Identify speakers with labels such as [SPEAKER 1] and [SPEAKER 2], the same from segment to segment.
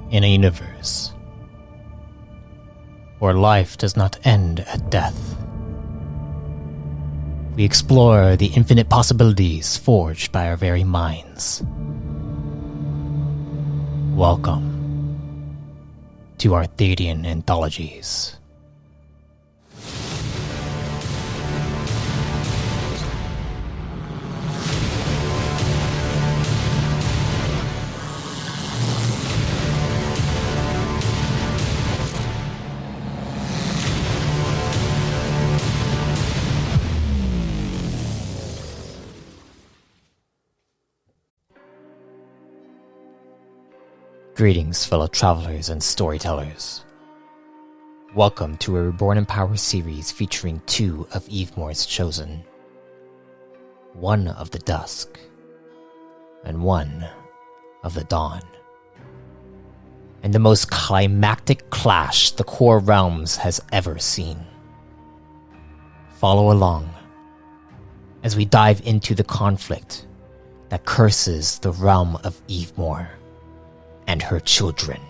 [SPEAKER 1] In a universe where life does not end at death, we explore the infinite possibilities forged by our very minds. Welcome to our Thadian anthologies. Greetings, fellow travelers and storytellers. Welcome to a Reborn in Power series featuring two of Evemore's chosen. One of the Dusk, and one of the Dawn. And the most climactic clash the Core Realms has ever seen. Follow along as we dive into the conflict that curses the realm of Evemore and her children.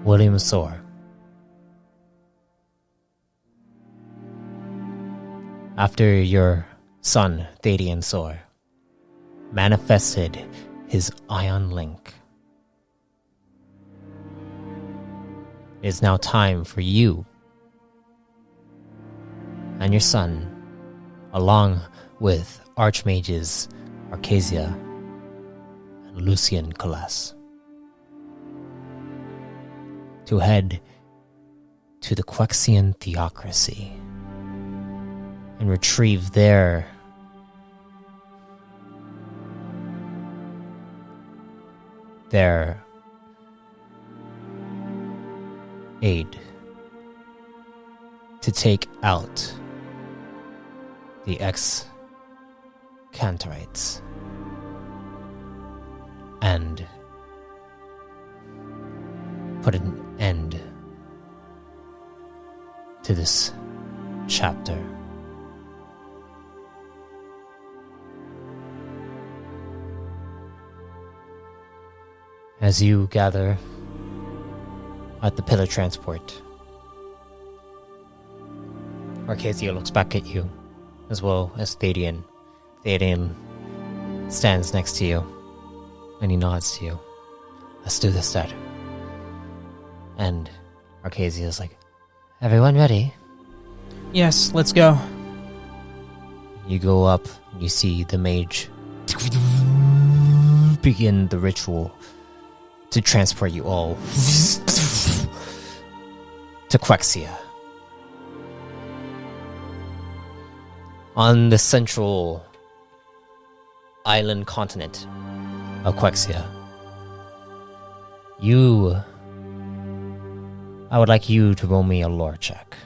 [SPEAKER 1] William Soar. After your son, Thadian Soar, manifested his ion link, it is now time for you and your son, along with Archmages Arcasia and Lucian Colas, to head to the Quexian Theocracy and retrieve their aid to take out the ex-Cantorites and put an end to this chapter. As you gather at the pillar transport, Arcasia looks back at you, as well as Thadian. Thadian stands next to you, and he nods to you. Let's do this, Dad. And Arcasia is like, everyone ready?
[SPEAKER 2] Yes, let's go.
[SPEAKER 1] You go up, and you see the mage begin the ritual to transport you all to Quexia. On the central island continent of Quexia, I would like you to roll me a lore check.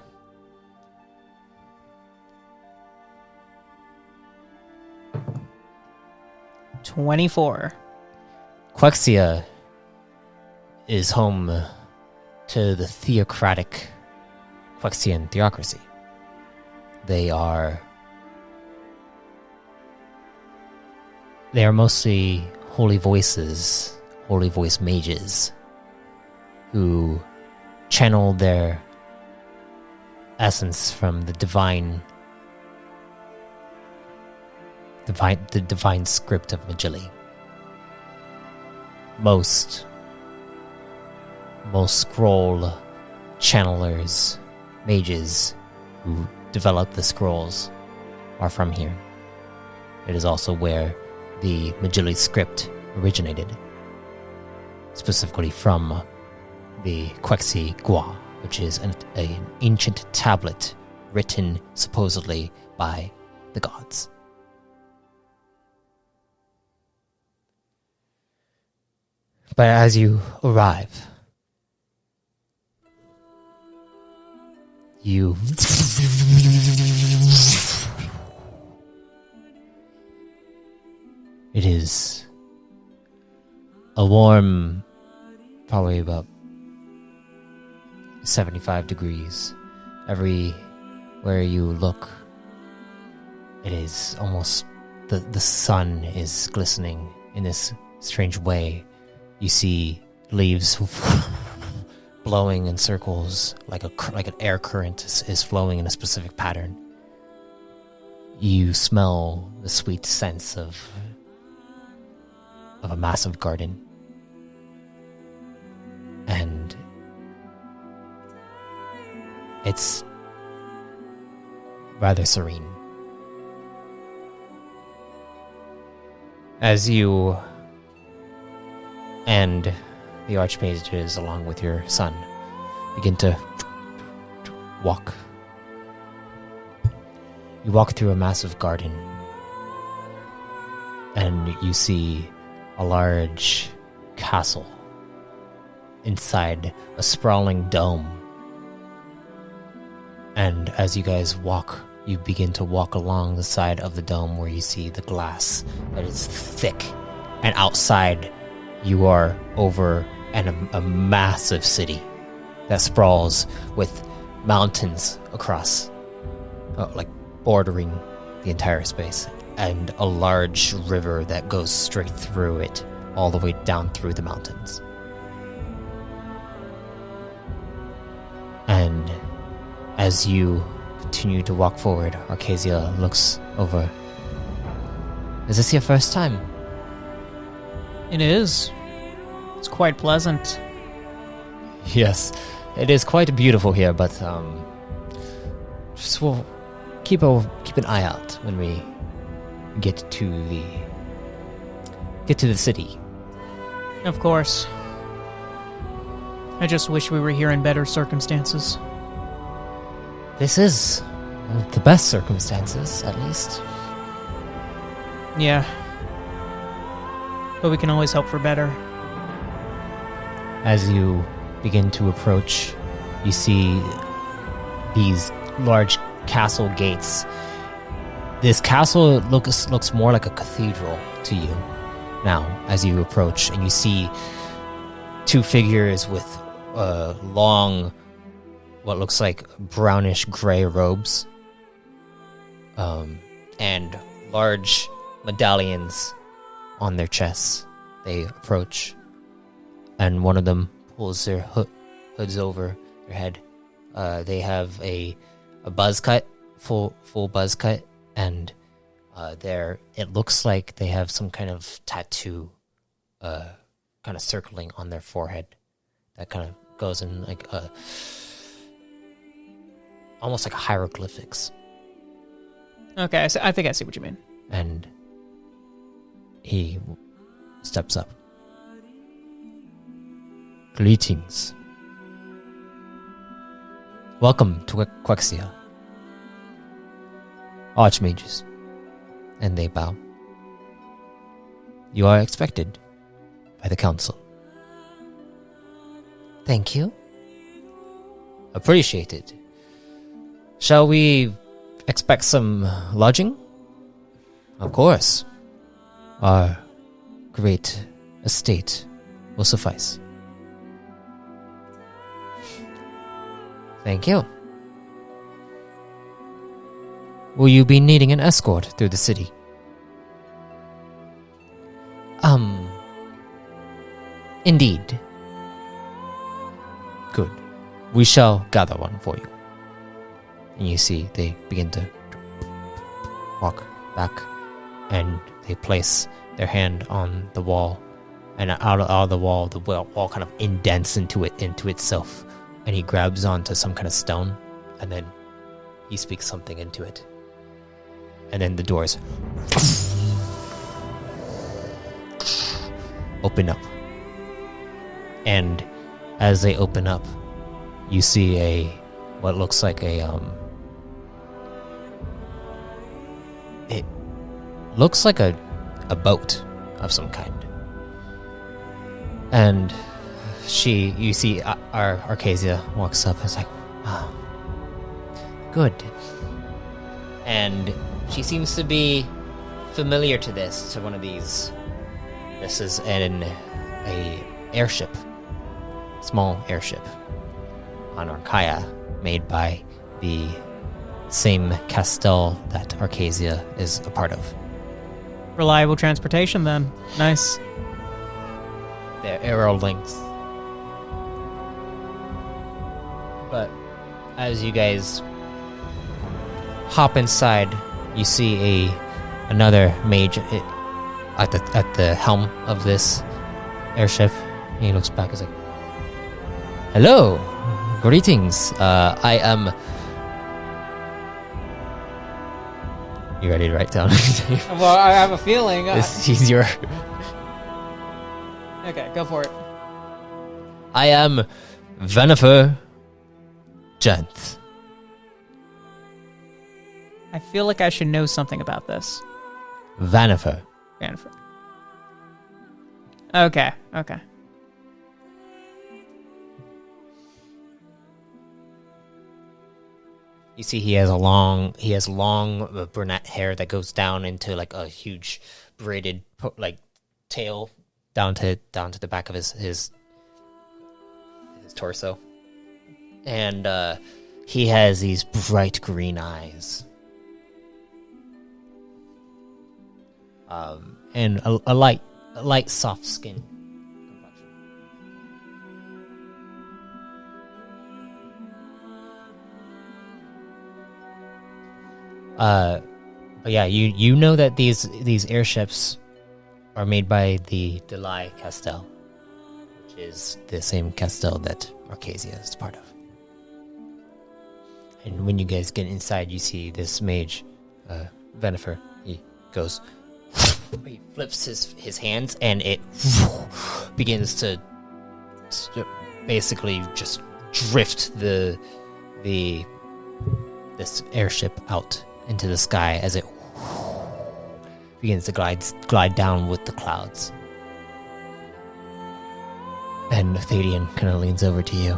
[SPEAKER 2] $24.
[SPEAKER 1] Quexia is home to the theocratic Quexian Theocracy. They are mostly holy voice mages who channel their essence from the divine script of Magilli. Most scroll channelers, mages who develop the scrolls are from here. It is also where the Magilli script originated, specifically from the Quexi Gua, which is an ancient tablet written supposedly by the gods. But as you arrive, you It is a warm, probably about 75 degrees. Everywhere you look, it is almost the sun is glistening in this strange way. You see leaves blowing in circles, like an air current is flowing in a specific pattern. You smell the sweet sense of a massive garden, and it's rather serene. As you and the archmages, along with your son, begin to walk. You walk through a massive garden, and you see a large castle inside a sprawling dome. And as you guys walk, you begin to walk along the side of the dome where you see the glass that is thick, and outside you are over a massive city that sprawls with mountains across, like bordering the entire space, and a large river that goes straight through it, all the way down through the mountains. And as you continue to walk forward, Arcasia looks over. Is this your first time?
[SPEAKER 2] It is. It's quite pleasant.
[SPEAKER 1] Yes, it is quite beautiful here, but just we'll keep an eye out when we get to the city.
[SPEAKER 2] Of course. I just wish we were here in better circumstances.
[SPEAKER 1] This is the best circumstances, at least.
[SPEAKER 2] Yeah. But we can always hope for better.
[SPEAKER 1] As you begin to approach, you see these large castle gates. This castle looks more like a cathedral to you now as you approach, and you see two figures with long, what looks like brownish gray robes, and large medallions on their chests. They approach, and one of them pulls their hoods over their head. They have a buzz cut, full buzz cut, and it looks like they have some kind of tattoo kind of circling on their forehead that kind of goes in like almost like hieroglyphics.
[SPEAKER 2] Okay, I think I see what you mean.
[SPEAKER 1] And he steps up. Greetings. Welcome to Quexia, Archmages. And they bow. You are expected by the council. Thank you. Appreciated. Shall we expect some lodging? Of course. Our great estate will suffice. Thank you. Will you be needing an escort through the city? Indeed. Good. We shall gather one for you. And you see they begin to walk back, and they place their hand on the wall, and out of the wall kind of indents into itself, and he grabs onto some kind of stone, and then he speaks something into it. And then the doors open up. And as they open up, you see what looks like it looks like a boat of some kind. And you see our Arcasia walks up and is like, oh, good. And she seems to be familiar to one of these. This is a airship, small airship on Archaea, made by the same Castell that Arcasia is a part of.
[SPEAKER 2] Reliable transportation, then. Nice.
[SPEAKER 1] They're arrow links. But as you guys hop inside, you see another mage at the helm of this airship. He looks back and is like, "Hello, greetings. I am." You ready to write down?
[SPEAKER 2] Well, I have a feeling.
[SPEAKER 1] He's your.
[SPEAKER 2] Okay, go for it.
[SPEAKER 1] I am Venifer Jenth.
[SPEAKER 2] I feel like I should know something about this.
[SPEAKER 1] Venifer.
[SPEAKER 2] Jennifer. Okay.
[SPEAKER 1] You see, he has long brunette hair that goes down into like a huge braided tail down to the back of his torso, and he has these bright green eyes, and a light soft skin. But yeah, you know that these airships are made by the Delay Castell, which is the same Castell that Arcasia is part of. And when you guys get inside, you see this mage, Venifer. He goes, he flips his hands, and it begins to basically just drift this airship out into the sky as it begins to glide down with the clouds. And Thadian kind of leans over to you.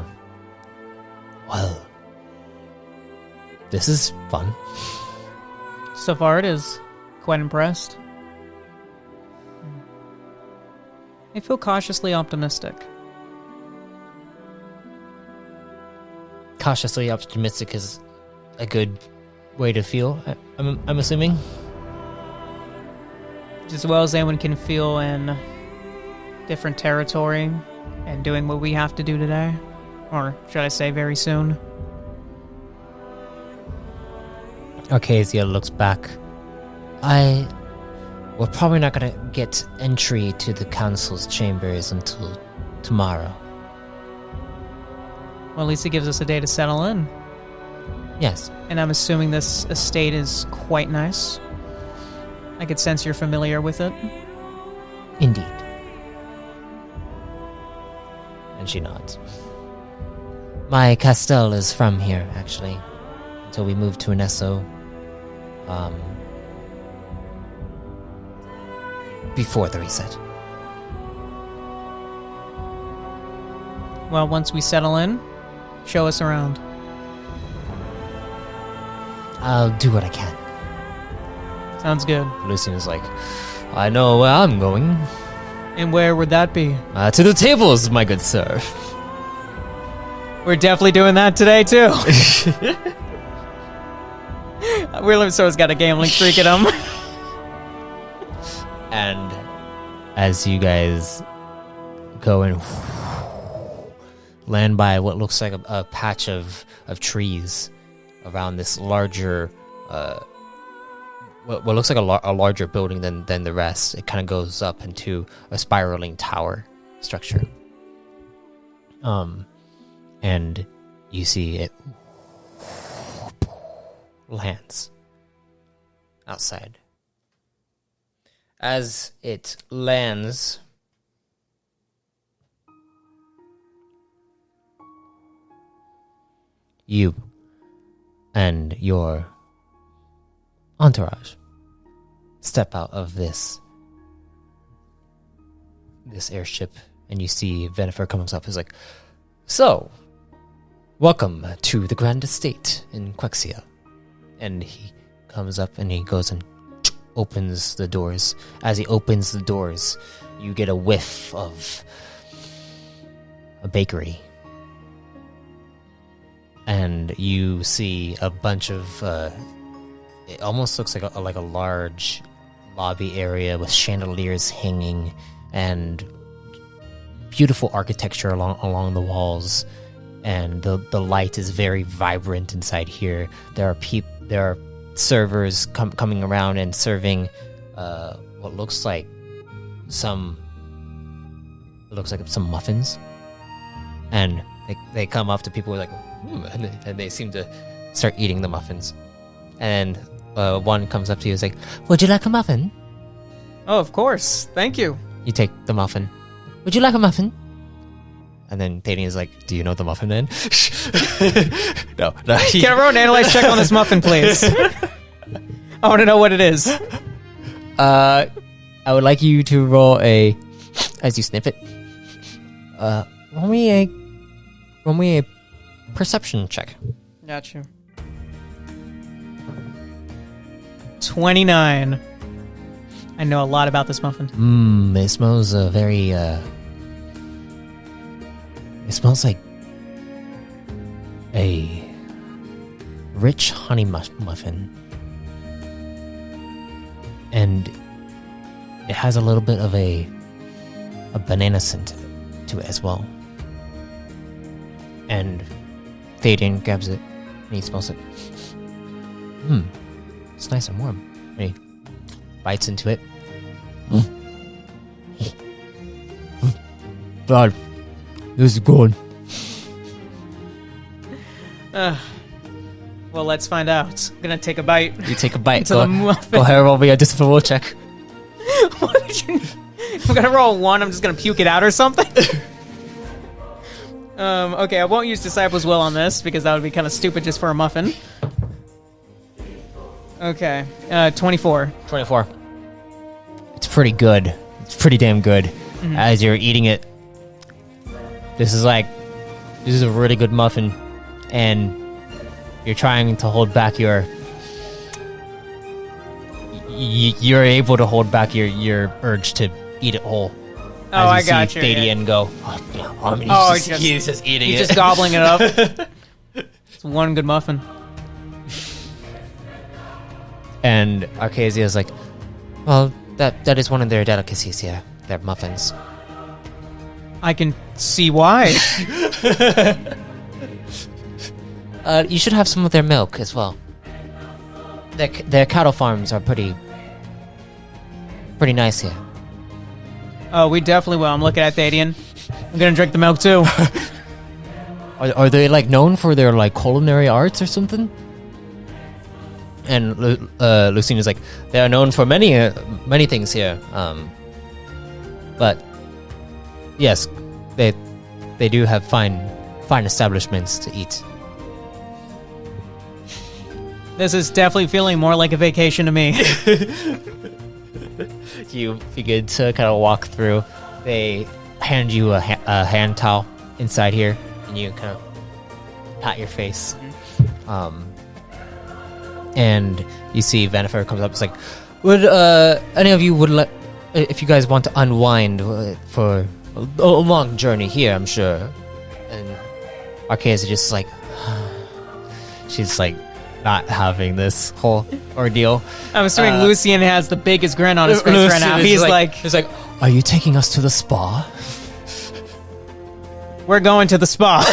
[SPEAKER 1] Well, this is fun.
[SPEAKER 2] So far it is. Quite impressed. I feel cautiously optimistic.
[SPEAKER 1] Cautiously optimistic is a good way to feel, I'm assuming.
[SPEAKER 2] As well as anyone can feel in different territory and doing what we have to do today. Or should I say very soon.
[SPEAKER 1] Arcasia looks back. We're probably not going to get entry to the council's chambers until tomorrow.
[SPEAKER 2] Well, at least it gives us a day to settle in.
[SPEAKER 1] Yes.
[SPEAKER 2] And I'm assuming this estate is quite nice. I could sense you're familiar with it.
[SPEAKER 1] Indeed. And she nods. My Castell is from here, actually. Until we moved to Anesso. Before the reset.
[SPEAKER 2] Well, once we settle in, show us around.
[SPEAKER 1] I'll do what I can.
[SPEAKER 2] Sounds good.
[SPEAKER 1] Lucian is like, I know where I'm going.
[SPEAKER 2] And where would that be?
[SPEAKER 1] To the tables, my good sir.
[SPEAKER 2] We're definitely doing that today, too. So's got a gambling streak at him.
[SPEAKER 1] And as you guys go and land by what looks like a patch of trees around this larger, what looks like a larger building than the rest. It kind of goes up into a spiraling tower structure. And you see it lands outside. As it lands, you and your entourage step out of this airship, and you see Venifer comes up. He's like, "So, welcome to the Grand Estate in Quexia." And he comes up and he goes and opens the doors. As he opens the doors, you get a whiff of a bakery. And you see a bunch of, it almost looks like a large lobby area with chandeliers hanging and beautiful architecture along the walls. And the light is very vibrant inside here. There are servers coming around and serving what looks like some muffins. And they come up to people like, and they seem to start eating the muffins. And one comes up to you and is like, "Would you like a muffin?"
[SPEAKER 2] Oh, of course. Thank you.
[SPEAKER 1] You take the muffin. "Would you like a muffin?" And then Thadian is like, "Do you know the muffin then?" No.
[SPEAKER 2] Can I roll an analyze check on this muffin, please? I want to know what it is.
[SPEAKER 1] I would like you to roll as you sniff it. Roll me a perception check.
[SPEAKER 2] Got you. 29. I know a lot about this muffin.
[SPEAKER 1] It smells very. It smells like a rich honey muffin, and it has a little bit of a banana scent to it as well. And Thadian grabs it and he smells it. It's nice and warm. And he bites into it. God, this is good.
[SPEAKER 2] Well, let's find out. I'm gonna take a bite.
[SPEAKER 1] You take a bite.
[SPEAKER 2] Into the muffin.
[SPEAKER 1] Go ahead, roll me a discipline roll check.
[SPEAKER 2] What did you? I'm gonna roll 1. I'm just gonna puke it out or something. Okay, I won't use Disciple's Will on this because that would be kind of stupid just for a muffin. Okay, 24.
[SPEAKER 1] 24. It's pretty good. It's pretty damn good.
[SPEAKER 2] Mm-hmm.
[SPEAKER 1] As you're eating it, this is a really good muffin, and you're trying to hold back you're able to hold back your urge to eat it whole.
[SPEAKER 2] Oh, I got you.
[SPEAKER 1] Thadian go. He's just eating it.
[SPEAKER 2] He's just gobbling it up. It's one good muffin.
[SPEAKER 1] And Arcasia's like, well, that is one of their delicacies here. Their muffins.
[SPEAKER 2] I can see why.
[SPEAKER 1] You should have some of their milk as well. Their cattle farms are pretty nice here.
[SPEAKER 2] Oh, we definitely will. I'm looking at Thadian. I'm gonna drink the milk too.
[SPEAKER 1] Are they like known for their like culinary arts or something? And Lucina's like, they are known for many things here. But yes, they do have fine establishments to eat.
[SPEAKER 2] This is definitely feeling more like a vacation to me.
[SPEAKER 1] You begin to kind of walk through. They hand you a hand towel inside here, and you kind of pat your face. And you see Vanifer comes up. It's like, would any of you if you guys want to unwind for a long journey here, I'm sure. And Arceus is just like, she's like not having this whole ordeal.
[SPEAKER 2] I'm assuming Lucian has the biggest grin on his face right now. He's like,
[SPEAKER 1] are you taking us to the spa?
[SPEAKER 2] We're going to the spa.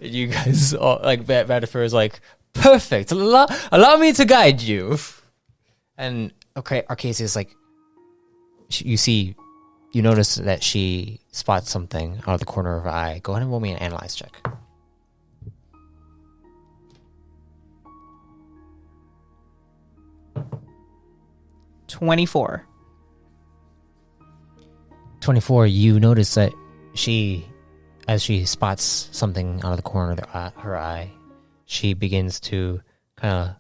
[SPEAKER 1] You guys, like, Vanifer is like, perfect. Allow me to guide you. And okay, Arceus is like, you notice that she spots something out of the corner of her eye. Go ahead and roll me an analyze check.
[SPEAKER 2] 24.
[SPEAKER 1] 24, you notice that as she spots something out of the corner of her eye, she begins to kind of...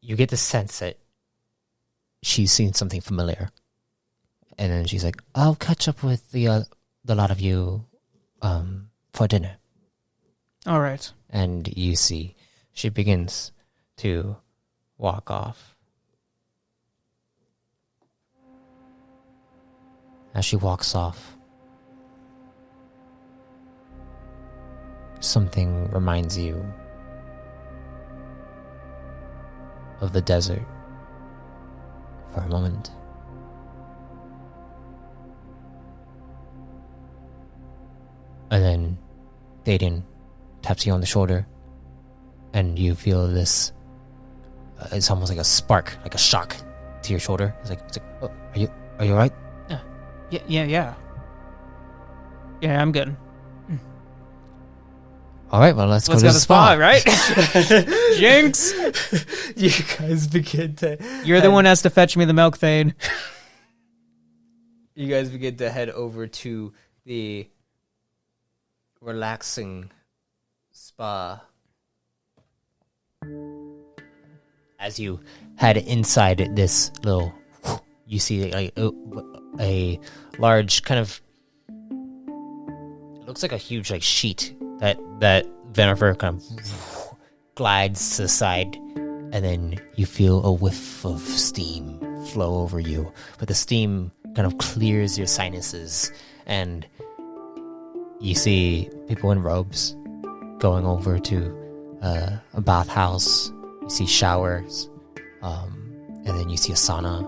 [SPEAKER 1] You get the sense that she's seen something familiar. And then she's like, I'll catch up with the lot of you for dinner.
[SPEAKER 2] All right.
[SPEAKER 1] And you see, she begins to walk off. As she walks off, something reminds you of the desert for a moment. And then Thaden taps you on the shoulder, and you feel this. It's almost like a spark, like a shock to your shoulder. It's like oh, are you alright?
[SPEAKER 2] Yeah. Yeah, I'm good.
[SPEAKER 1] All right, well, let's go to the
[SPEAKER 2] spa, right? Jinx!
[SPEAKER 1] You guys begin to...
[SPEAKER 2] You're the one who has to fetch me the milk, Thane.
[SPEAKER 1] You guys begin to head over to the relaxing spa. As you head inside this little... You see like a large kind of... It looks like a huge like sheet that Jennifer kind of glides to the side, and then you feel a whiff of steam flow over you. But the steam kind of clears your sinuses, and you see people in robes going over to a bathhouse. You see showers, and then you see a sauna,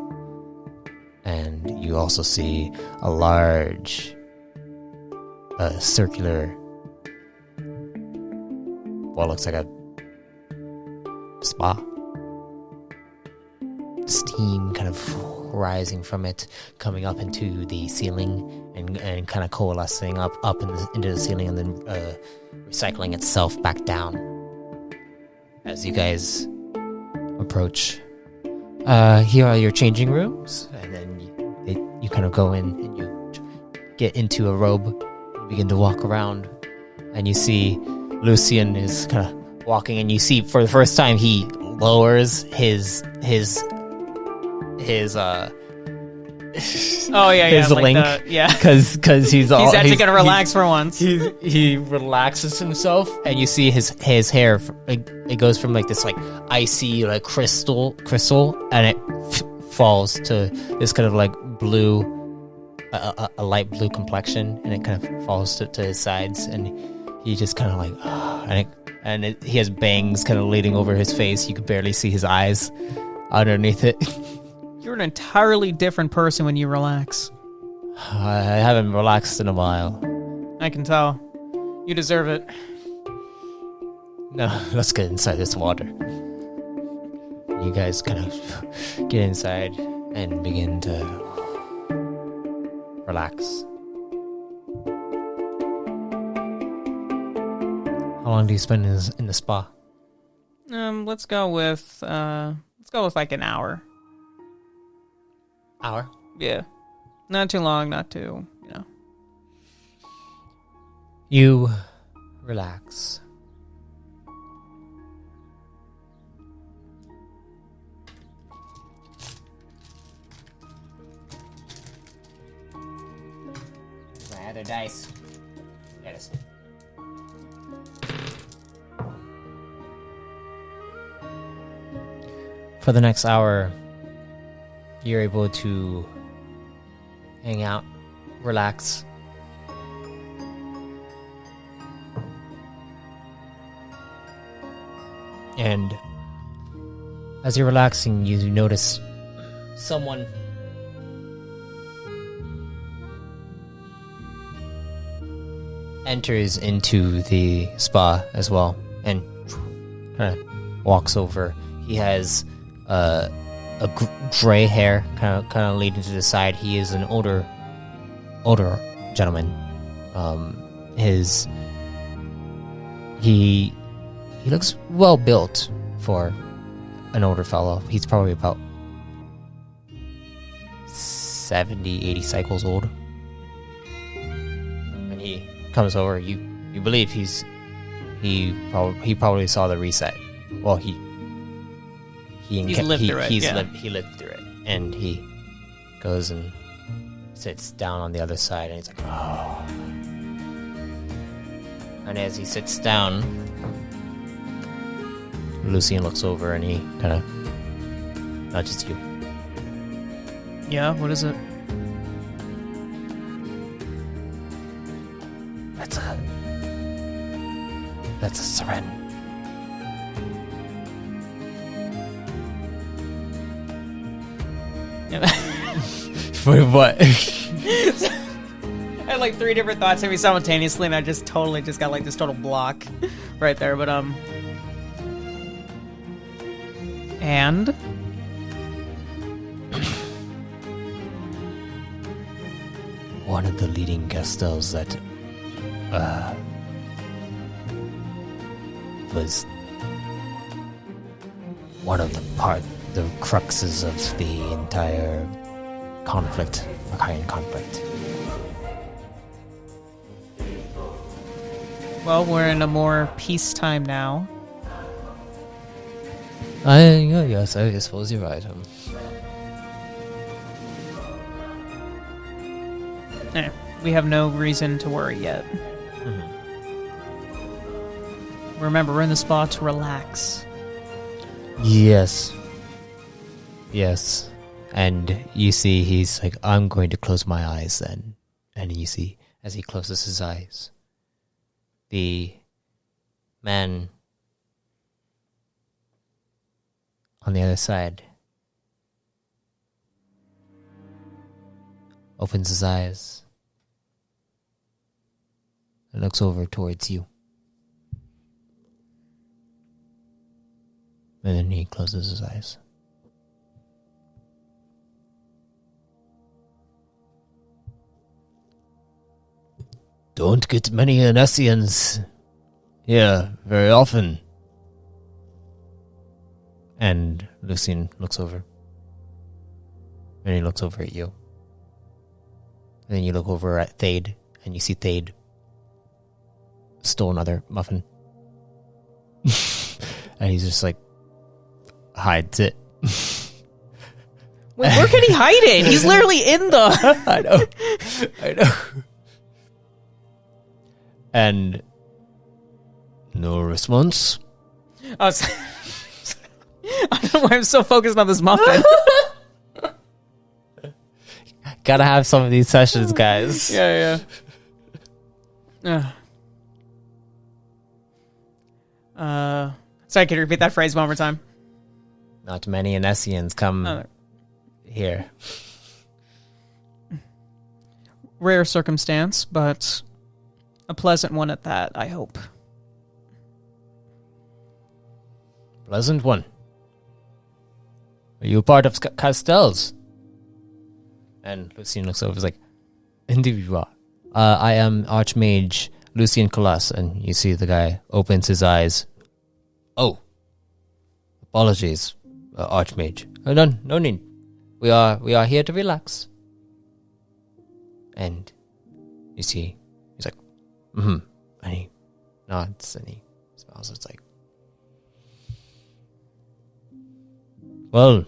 [SPEAKER 1] and you also see a large circular, what looks like a spa. Steam kind of rising from it, coming up into the ceiling and kind of coalescing up into the ceiling, and then recycling itself back down. As you guys approach, here are your changing rooms, and then you kind of go in and you get into a robe, you begin to walk around, and you see Lucian is kind of walking, and you see for the first time he lowers his his his link, because he's
[SPEAKER 2] actually gonna relax for once.
[SPEAKER 1] He relaxes himself, and you see his hair. It goes from like this like icy like crystal, and it falls to this kind of like blue, a light blue complexion, and it kind of falls to his sides, and he just kind of like, he has bangs kind of leading over his face. You can barely see his eyes underneath it.
[SPEAKER 2] You're an entirely different person when you relax.
[SPEAKER 1] I haven't relaxed in a while.
[SPEAKER 2] I can tell. You deserve it.
[SPEAKER 1] No, let's get inside this water. You guys kind of get inside and begin to relax. How long do you spend in the spa?
[SPEAKER 2] Let's go with like an hour.
[SPEAKER 1] Hour?
[SPEAKER 2] Yeah. Not too long, not too,
[SPEAKER 1] You relax. My other dice. There it is. For the next hour, you're able to hang out, relax. And as you're relaxing, you notice someone enters into the spa as well and kind of walks over. He has gray hair, kind of leading to the side. He is an older gentleman. He looks well built for an older fellow. He's probably about 70, 80 cycles old. And he comes over. You believe he probably saw the reset. Well, he lived through it, and he goes and sits down on the other side, and he's like, oh. And as he sits down, Lucian looks over and he kind of Not just you.
[SPEAKER 2] Yeah, what is it?
[SPEAKER 1] That's a siren. For what?
[SPEAKER 2] I had like 3 different thoughts hit me simultaneously, and I just totally got like this total block right there. But and
[SPEAKER 1] one of the leading castles that was one of the cruxes of the entire Arcane conflict.
[SPEAKER 2] Well, we're in a more peacetime now.
[SPEAKER 1] Yes, I suppose you're right.
[SPEAKER 2] We have no reason to worry yet.
[SPEAKER 1] Mm-hmm.
[SPEAKER 2] Remember, we're in the spot to relax.
[SPEAKER 1] Yes. And you see he's like, I'm going to close my eyes then. And you see, as he closes his eyes, the man on the other side opens his eyes and looks over towards you. And then he closes his eyes. Don't get many Anessians here very often. And Lucian looks over. And he looks over at you. And then you look over at Thade, and you see Thade stole another muffin. And he's just like, hides it.
[SPEAKER 2] Wait, where can he hide it? He's literally in the...
[SPEAKER 1] I know. And no response.
[SPEAKER 2] I don't know why I'm so focused on this muffin.
[SPEAKER 1] Gotta have some of these sessions, guys.
[SPEAKER 2] Yeah. Sorry, can you repeat that phrase one more time?
[SPEAKER 1] Not many Anessians come here.
[SPEAKER 2] Rare circumstance, but a pleasant one at that, I hope.
[SPEAKER 1] Pleasant one. Are you a part of Castells? And Lucian looks over and is like, indeed you are. I am Archmage Lucian Colas. And you see the guy opens his eyes. Oh. Apologies, Archmage. No need. We are here to relax. And you see, he's like, and he nods and he smiles. It's like, well,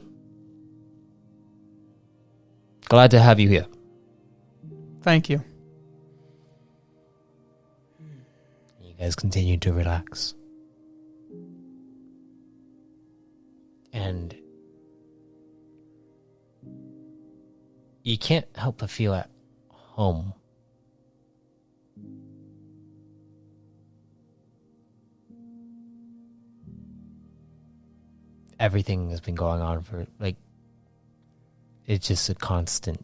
[SPEAKER 1] glad to have you here.
[SPEAKER 2] Thank you.
[SPEAKER 1] You guys continue to relax. And you can't help but feel at home. Everything has been going on for, like, it's just a constant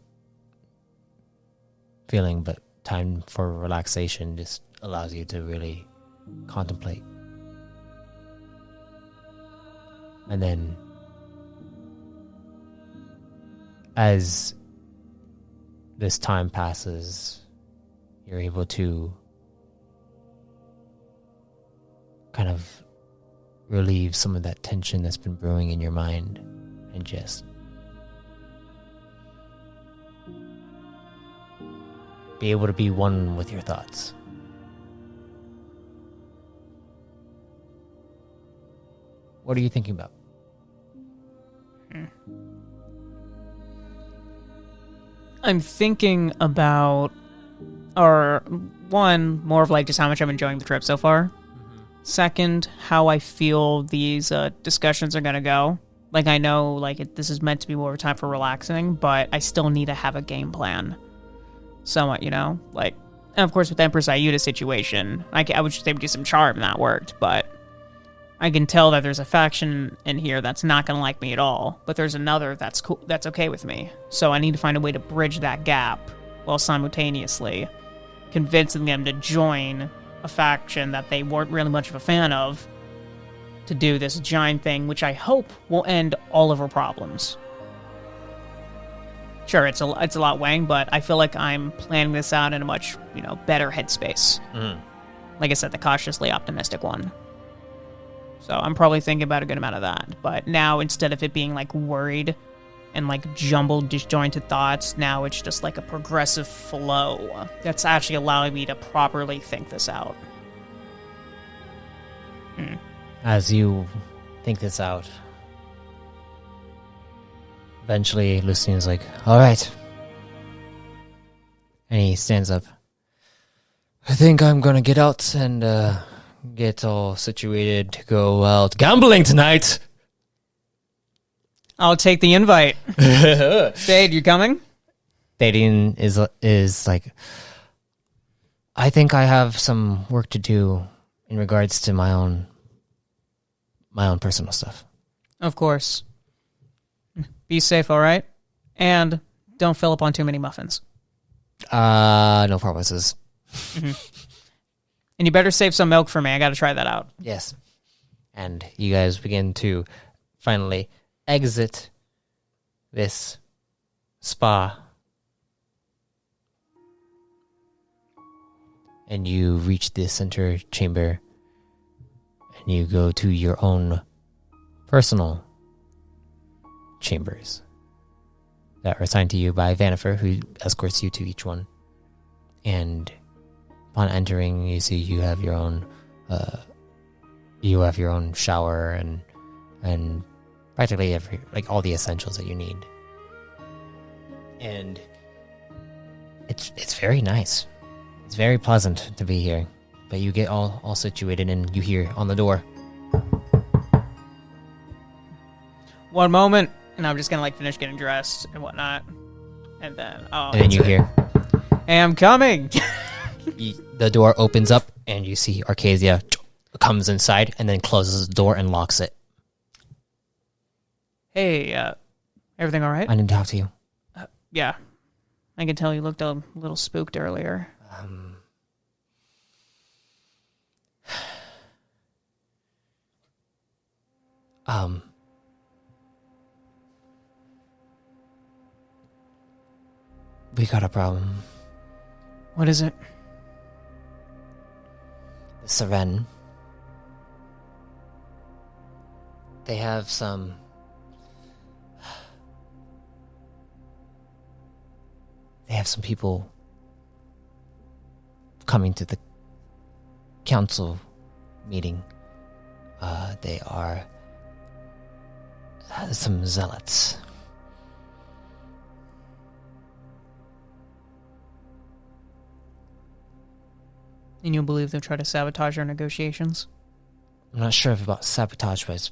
[SPEAKER 1] feeling, but time for relaxation just allows you to really contemplate. And then, as this time passes, you're able to kind of relieve some of that tension that's been brewing in your mind and just be able to be one with your thoughts. What are you thinking about?
[SPEAKER 2] I'm thinking about, or one, more of like just how much I'm enjoying the trip so far. Second, how I feel these discussions are going to go. Like, I know, like, this is meant to be more time for relaxing, but I still need to have a game plan. Somewhat, you know? Like, and of course, with the Empress Iuta situation, I was just able to do some charm, and that worked, but I can tell that there's a faction in here that's not going to like me at all, but there's another that's cool, that's okay with me. So I need to find a way to bridge that gap while simultaneously convincing them to join a faction that they weren't really much of a fan of to do this giant thing, which I hope will end all of our problems. Sure, it's a lot weighing, but I feel like I'm planning this out in a much, better headspace. Like I said, the cautiously optimistic one. So I'm probably thinking about a good amount of that. But now, instead of it being, like, worried and, like, jumbled, disjointed thoughts, now it's just, like, a progressive flow that's actually allowing me to properly think this out.
[SPEAKER 1] As you think this out, eventually Lucian's like, all right. And he stands up. I think I'm gonna get out and get all situated to go out gambling tonight.
[SPEAKER 2] I'll take the invite. Fade, you coming?
[SPEAKER 1] Fading is like, I think I have some work to do in regards to my own personal stuff.
[SPEAKER 2] Of course. Be safe, all right? And don't fill up on too many muffins.
[SPEAKER 1] No promises.
[SPEAKER 2] And you better save some milk for me. I got to try that out.
[SPEAKER 1] Yes. And you guys begin to finally exit this spa. And you reach the center chamber. And you go to your own personal chambers that are assigned to you by Vanifer, who escorts you to each one. And upon entering, you see you have your own shower and practically all the essentials that you need. And it's very nice. It's very pleasant to be here. But you get all situated, and you hear on the door.
[SPEAKER 2] One moment, and I'm just gonna finish getting dressed and whatnot, and then
[SPEAKER 1] you hear,
[SPEAKER 2] "Hey, I'm coming."
[SPEAKER 1] The door opens up, and you see Arcasia comes inside, and then closes the door and locks it.
[SPEAKER 2] Hey, everything all right?
[SPEAKER 1] I need to talk to you.
[SPEAKER 2] Yeah, I can tell you looked a little spooked earlier.
[SPEAKER 1] We got a problem.
[SPEAKER 2] What is it?
[SPEAKER 1] The Seren. They have some... They have some people coming to the council meeting. They are some zealots.
[SPEAKER 2] And you believe they'll try to sabotage our negotiations?
[SPEAKER 1] I'm not sure about sabotage, but it's...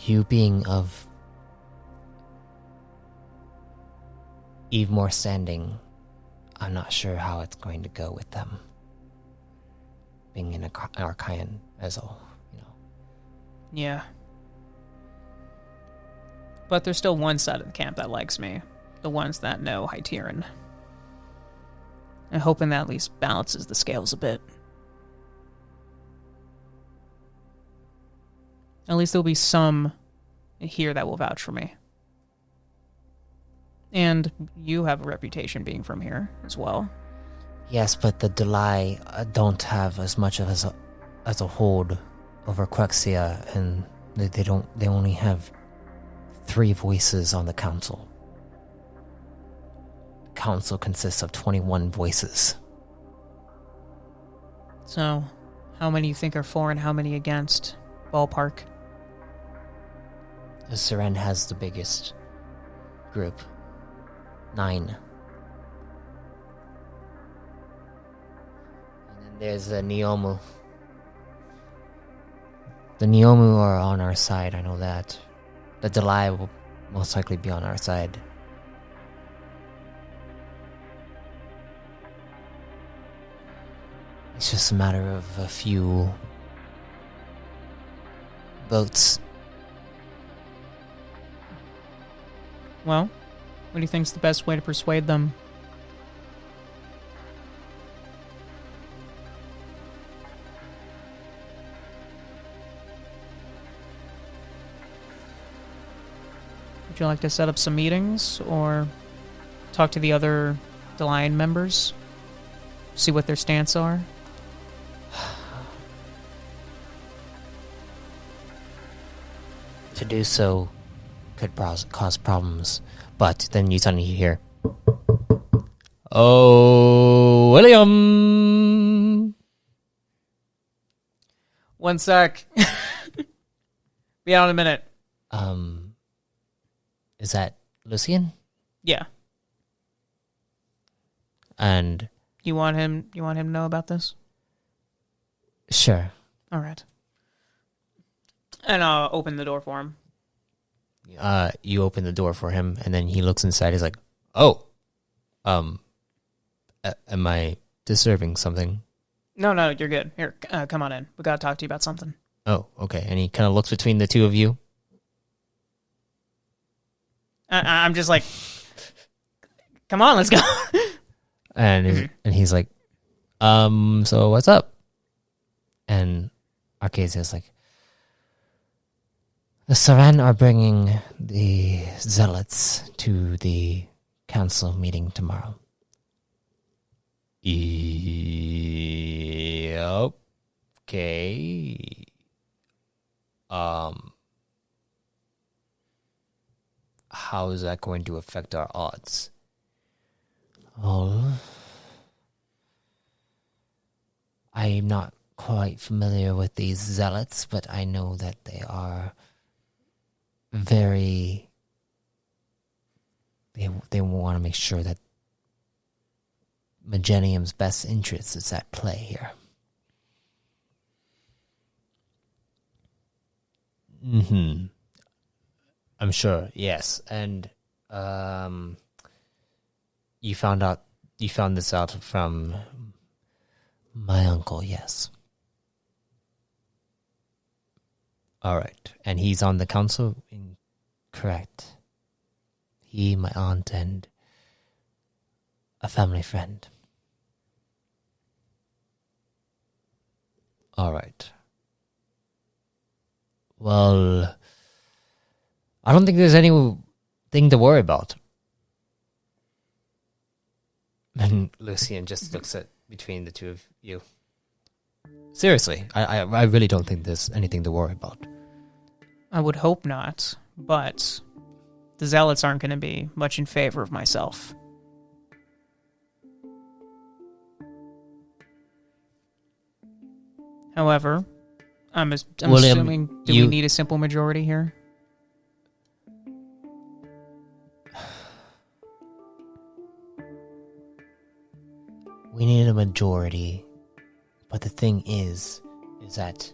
[SPEAKER 1] You being of Evemore standing, I'm not sure how it's going to go with them. Being an Archaean as all,
[SPEAKER 2] Yeah. But there's still one side of the camp that likes me. The ones that know Hyteren. I'm hoping that at least balances the scales a bit. At least there'll be some here that will vouch for me. And you have a reputation being from here as well.
[SPEAKER 1] Yes, but the Delay don't have as much of as a hold over Quexia, and they only have 3 voices on the council. The council consists of 21 voices.
[SPEAKER 2] So, how many you think are for and how many against? Ballpark.
[SPEAKER 1] The Seren has the biggest group. 9. There's a Neomu. The Neomu are on our side, I know that. The Delay will most likely be on our side. It's just a matter of a few votes.
[SPEAKER 2] Well, what do you think's the best way to persuade them? Would you like to set up some meetings or talk to the other Delion members? See what their stance are?
[SPEAKER 1] To do so could cause problems, but then you suddenly hear, "Oh, William!"
[SPEAKER 2] One sec. Be out in a minute.
[SPEAKER 1] Is that Lucian?
[SPEAKER 2] Yeah.
[SPEAKER 1] And
[SPEAKER 2] You want him to know about this?
[SPEAKER 1] sure.
[SPEAKER 2] All right. And I'll open the door for him.
[SPEAKER 1] You open the door for him, and then he looks inside. He's like, "Oh, am I disturbing something?"
[SPEAKER 2] No, you're good. Here, come on in. We gotta talk to you about something.
[SPEAKER 1] Oh, okay. And he kind of looks between the two of you.
[SPEAKER 2] I'm just like, come on, let's go.
[SPEAKER 1] And he's like, so what's up? And Arcasia's like, the Saran are bringing the zealots to the council meeting tomorrow. Okay. How is that going to affect our odds? Oh, I'm not quite familiar with these zealots, but I know that they are very... They want to make sure that Magenium's best interest is at play here. Mm-hmm. I'm sure, yes. And you found this out from my uncle, yes. All right. And he's on the council? Correct. He, my aunt, and a family friend. All right. Well, I don't think there's anything to worry about. And Lucian just looks at between the two of you. Seriously, I really don't think there's anything to worry about.
[SPEAKER 2] I would hope not, but the zealots aren't going to be much in favor of myself. However, I'm
[SPEAKER 1] William,
[SPEAKER 2] assuming, we need a simple majority here?
[SPEAKER 1] We need a majority, but the thing is that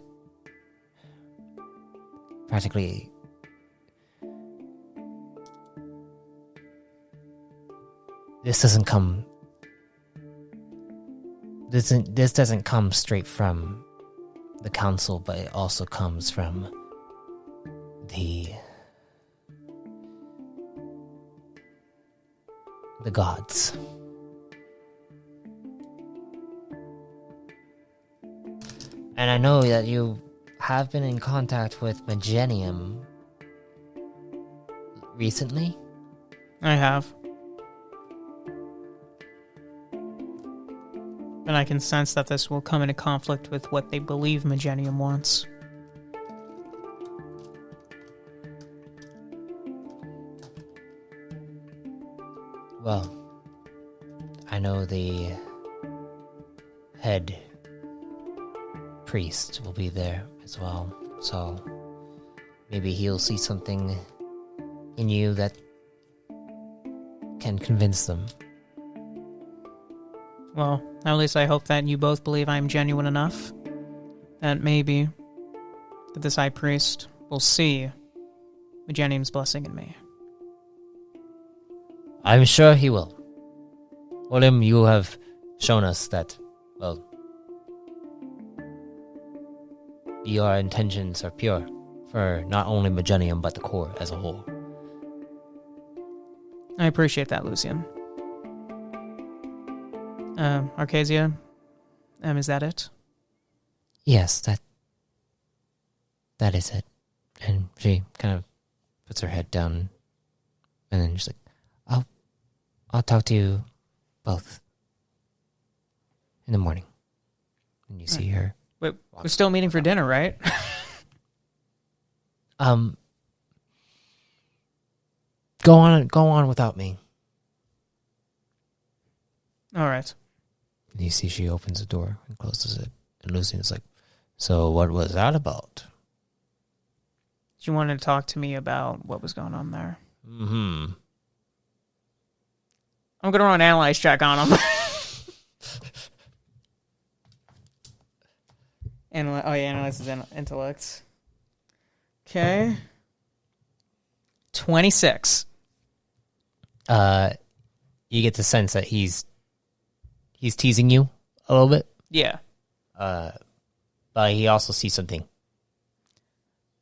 [SPEAKER 1] practically this doesn't come straight from the council, but it also comes from the gods. And I know that you have been in contact with Magenium recently.
[SPEAKER 2] I have. And I can sense that this will come into conflict with what they believe Magenium wants.
[SPEAKER 1] Well, I know the head priest will be there as well, so maybe he'll see something in you that can convince them.
[SPEAKER 2] Well, at least I hope that you both believe I'm genuine enough. That maybe that this high priest will see Magenium's blessing in me.
[SPEAKER 1] I'm sure he will. William, you have shown us that, well, your intentions are pure for not only Magenium, but the core as a whole.
[SPEAKER 2] I appreciate that, Lucian. Arcasia, is that it?
[SPEAKER 1] Yes, that is it. And she kind of puts her head down, and then she's like, I'll talk to you both in the morning. And you see her.
[SPEAKER 2] Wait, we're still meeting for dinner, right?
[SPEAKER 1] Go on without me.
[SPEAKER 2] All right.
[SPEAKER 1] And you see she opens the door and closes it. And Lucian's like, so what was that about?
[SPEAKER 2] She wanted to talk to me about what was going on there.
[SPEAKER 1] Mm-hmm.
[SPEAKER 2] I'm going to run an analyze check on him. Analyze his intellect. Okay. 26.
[SPEAKER 1] You get the sense that he's teasing you a little bit.
[SPEAKER 2] Yeah.
[SPEAKER 1] But he also sees something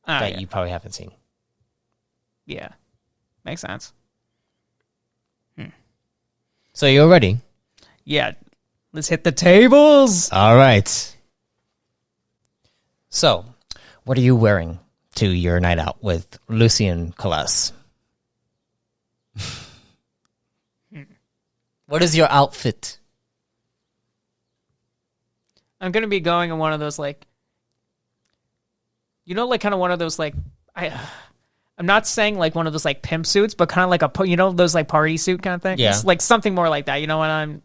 [SPEAKER 1] that
[SPEAKER 2] yeah.
[SPEAKER 1] you probably haven't seen.
[SPEAKER 2] Yeah. Makes sense.
[SPEAKER 1] So you're ready?
[SPEAKER 2] Yeah. Let's hit the tables.
[SPEAKER 1] All right. So, what are you wearing to your night out with Lucian Calais? What is your outfit?
[SPEAKER 2] I'm going to be going in one of those, like, you know, like kind of one of those, like, I'm not saying like one of those like pimp suits, but kind of like those like party suit kind of thing.
[SPEAKER 1] Yeah.
[SPEAKER 2] It's like something more like that. You know what I'm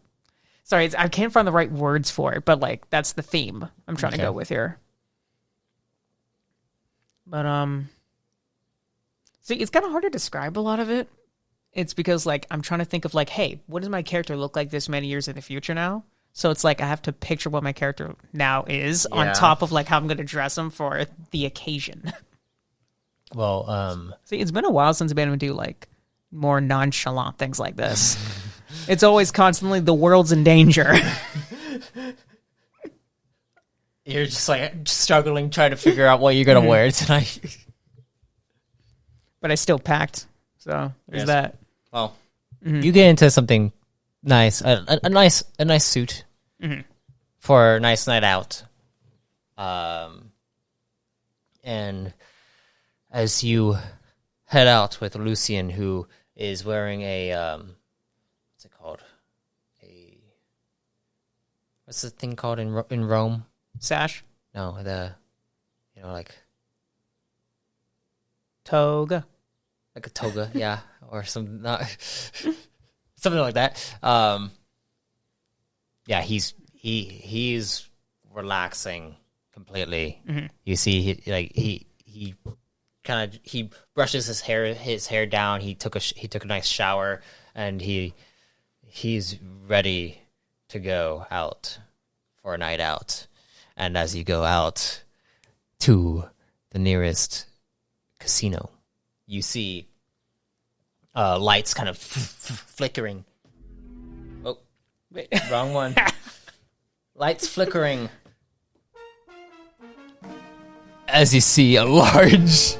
[SPEAKER 2] sorry, I can't find the right words for it, but like that's the theme I'm trying to go with here. But see, it's kind of hard to describe a lot of it. It's because like I'm trying to think of like, hey, what does my character look like this many years in the future now? So it's like I have to picture what my character now is on top of like how I'm going to dress him for the occasion.
[SPEAKER 1] Well,
[SPEAKER 2] see, it's been a while since I've been able to do like more nonchalant things like this. It's always constantly the world's in danger.
[SPEAKER 1] You're just like struggling trying to figure out what you're going to wear tonight.
[SPEAKER 2] But I still packed. So there's that.
[SPEAKER 1] Well, you get into something nice, a nice suit for a nice night out. And as you head out with Lucian, who is wearing a what's it called? What's the thing called in Rome?
[SPEAKER 2] Sash?
[SPEAKER 1] No, like
[SPEAKER 2] toga.
[SPEAKER 1] Like a toga, yeah, or something like that. Yeah, he's relaxing completely. You see, he brushes his hair down. He took a nice shower, and he's ready to go out for a night out. And as you go out to the nearest casino, you see lights kind of flickering. Oh, wait, wrong one. Lights flickering. As you see a large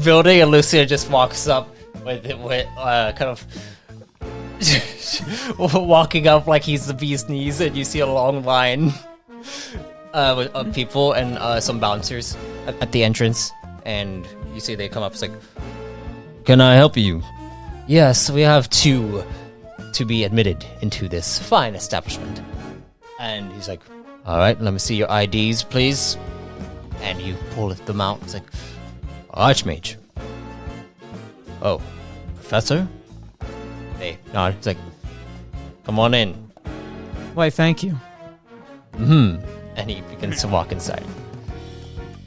[SPEAKER 1] building, and Lucia just walks up with kind of walking up like he's the bee's knees, and you see a long line of people and some bouncers at the entrance, and you see they come up. It's like, can I help you? Yes, we have to be admitted into this fine establishment. And he's like, all right, let me see your IDs, please. And you pull them out. It's like, Archmage. Oh, Professor? They nod. It's like, come on in.
[SPEAKER 2] Why, thank you.
[SPEAKER 1] And he begins to walk inside.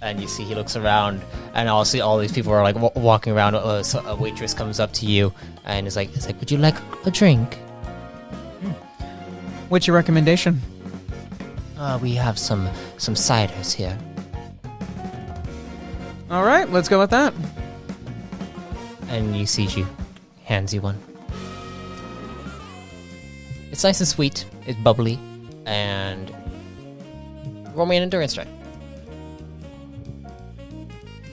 [SPEAKER 1] And you see he looks around, and I'll see all these people are like walking around. So a waitress comes up to you and is like, would you like a drink?
[SPEAKER 2] What's your recommendation?
[SPEAKER 1] We have some ciders here.
[SPEAKER 2] All right, let's go with that.
[SPEAKER 1] And you see she hands you one. It's nice and sweet. It's bubbly. And roll me an endurance check.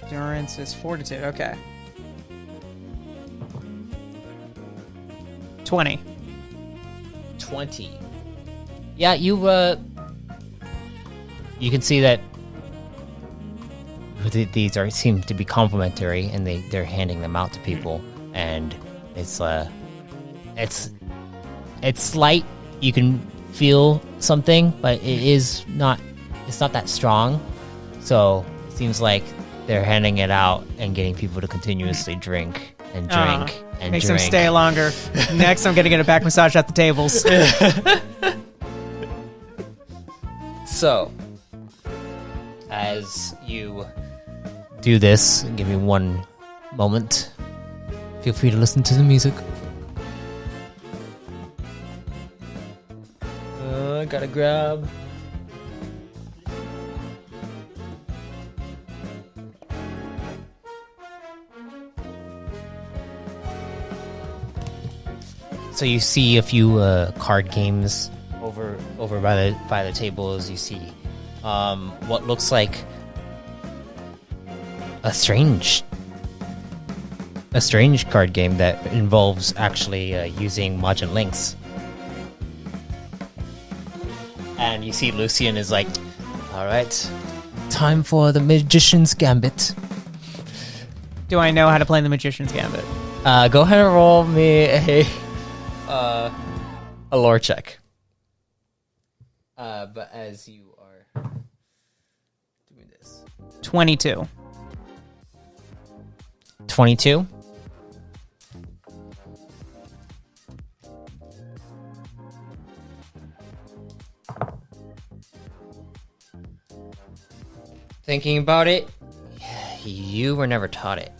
[SPEAKER 2] Endurance is fortitude. Okay. 20.
[SPEAKER 1] 20. Yeah, you can see that these seem to be complimentary, and they're handing them out to people, and it's light. You can feel something, but it's not that strong. So it seems like they're handing it out and getting people to continuously drink and drink and
[SPEAKER 2] makes
[SPEAKER 1] drink.
[SPEAKER 2] them stay longer. Next, I'm gonna get a back massage at the tables.
[SPEAKER 1] So, as you do this, give me one moment. Feel free to listen to the music. Gotta grab. So you see a few card games over by the tables. You see what looks like a strange card game that involves actually using Majin links. And you see Lucian is like, all right, time for the Magician's Gambit.
[SPEAKER 2] Do I know how to play the Magician's Gambit?
[SPEAKER 1] Go ahead and roll me a lore check. But as you are doing this.
[SPEAKER 2] 22.
[SPEAKER 1] 22? Thinking about it, you were never taught it.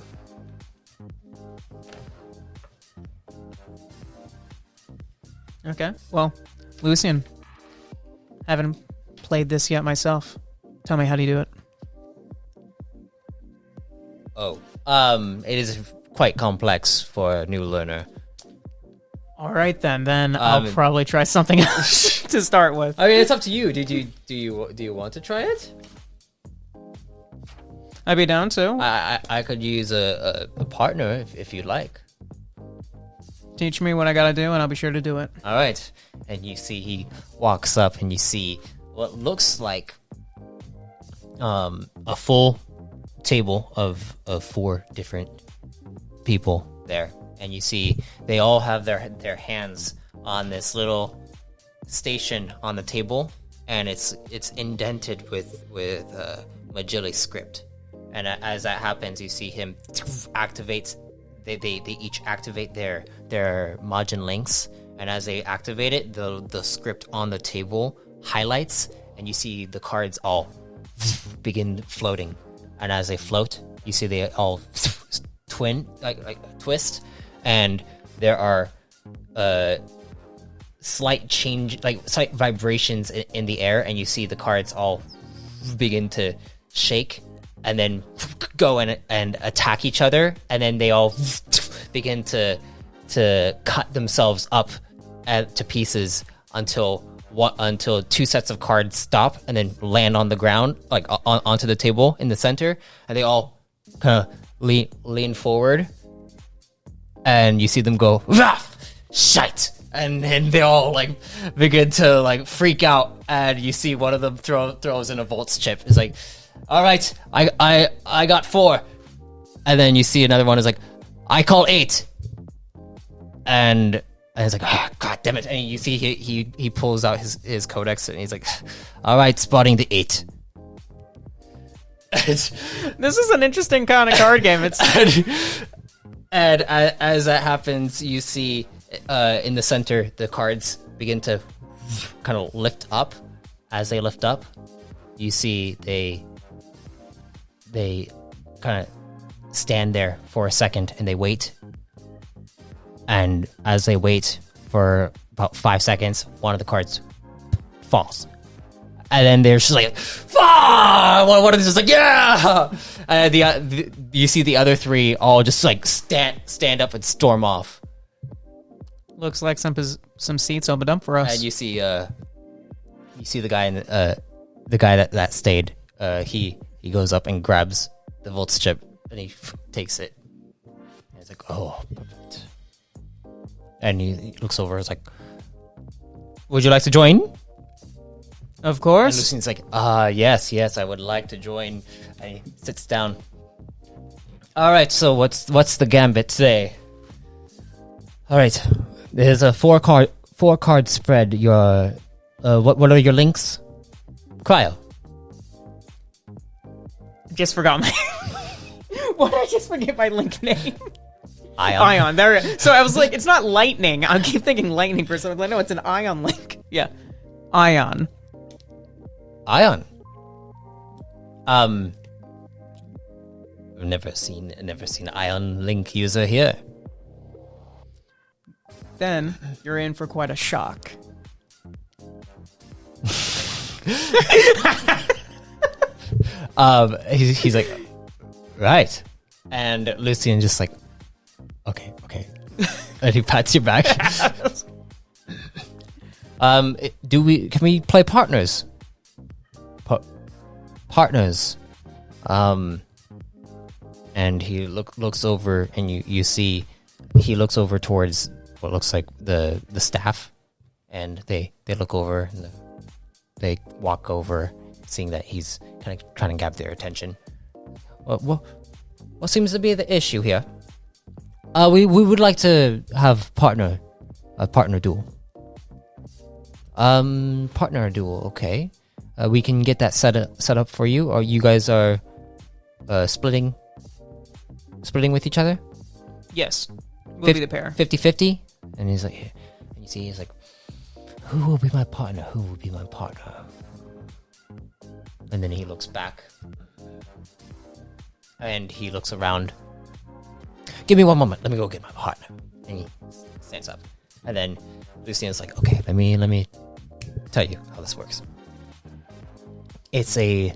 [SPEAKER 2] Okay. Well, Lucian, haven't played this yet myself. Tell me, how do you do it?
[SPEAKER 1] It is quite complex for a new learner.
[SPEAKER 2] All right, then I'll probably try something else to start with.
[SPEAKER 1] I mean, it's up to you. Do you want to try it?
[SPEAKER 2] I'd be down to.
[SPEAKER 1] I could use a partner if you'd like.
[SPEAKER 2] Teach me what I gotta do, and I'll be sure to do it.
[SPEAKER 1] All right. And you see he walks up, and you see what looks like a full table of 4 different people there. And you see they all have their hands on this little station on the table, and it's indented with Majili script. And as that happens, you see him activate. They each activate their Majin links, and as they activate it, the script on the table highlights, and you see the cards all begin floating. And as they float, you see they all twist, and there are slight vibrations in the air, and you see the cards all begin to shake and then go and attack each other, and then they all begin to cut themselves up to pieces until 2 sets of cards stop and then land on the ground, like onto the table in the center, and they all kind of lean forward, and you see them go shite, and they all like begin to like freak out, and you see one of them throws in a Volt's chip. It's like, all right, I got 4, and then you see another one is like, I call 8, and it's like, oh, god damn it! And you see he pulls out his codex, and he's like, all right, spotting the 8.
[SPEAKER 2] This is an interesting kind of card game. It's
[SPEAKER 1] and as that happens, you see in the center the cards begin to kind of lift up. As they lift up, you see they kind of stand there for a second, and they wait. And as they wait for about 5 seconds, one of the cards falls. And then they're just like, "Fuck!" One of them is like, "Yeah!" You see the other three all just like stand up and storm off.
[SPEAKER 2] Looks like some seats opened up for us.
[SPEAKER 1] And you see the guy the guy that stayed. He goes up and grabs the voltage chip and he takes it. And he's like, "Oh, perfect." And he looks over. It's like, "Would you like to join?"
[SPEAKER 2] Of course.
[SPEAKER 1] And Lucian's like, yes, I would like to join. And he sits down. All right, so what's the gambit today? All right, there's a four card spread. Your what are your links? Cryo.
[SPEAKER 2] Just forgot my. Why did I just forget my link name?
[SPEAKER 1] Ion.
[SPEAKER 2] There. So I was like, it's not lightning. I keep thinking lightning for some reason. No, it's an ion link. Yeah, Ion.
[SPEAKER 1] I've never seen an Ion Link user here.
[SPEAKER 2] Then you're in for quite a shock.
[SPEAKER 1] He's like, right, and Lucian just like, okay, and he pats your back. Can we play partners? Partners. And he looks over, and you see he looks over towards what looks like the staff, and they look over and they walk over, seeing that he's kind of trying to grab their attention. What seems to be the issue here? We would like to have a partner duel. Partner duel, okay. We can get that set up for you, or you guys are splitting with each other?
[SPEAKER 2] Yes. We'll be the pair.
[SPEAKER 1] 50-50? And he's like, and you see he's like, who will be my partner? Who will be my partner? And then he looks back. And he looks around. Give me one moment. Let me go get my partner. And he stands up. And then Lucian's like, okay, let me tell you how this works. It's a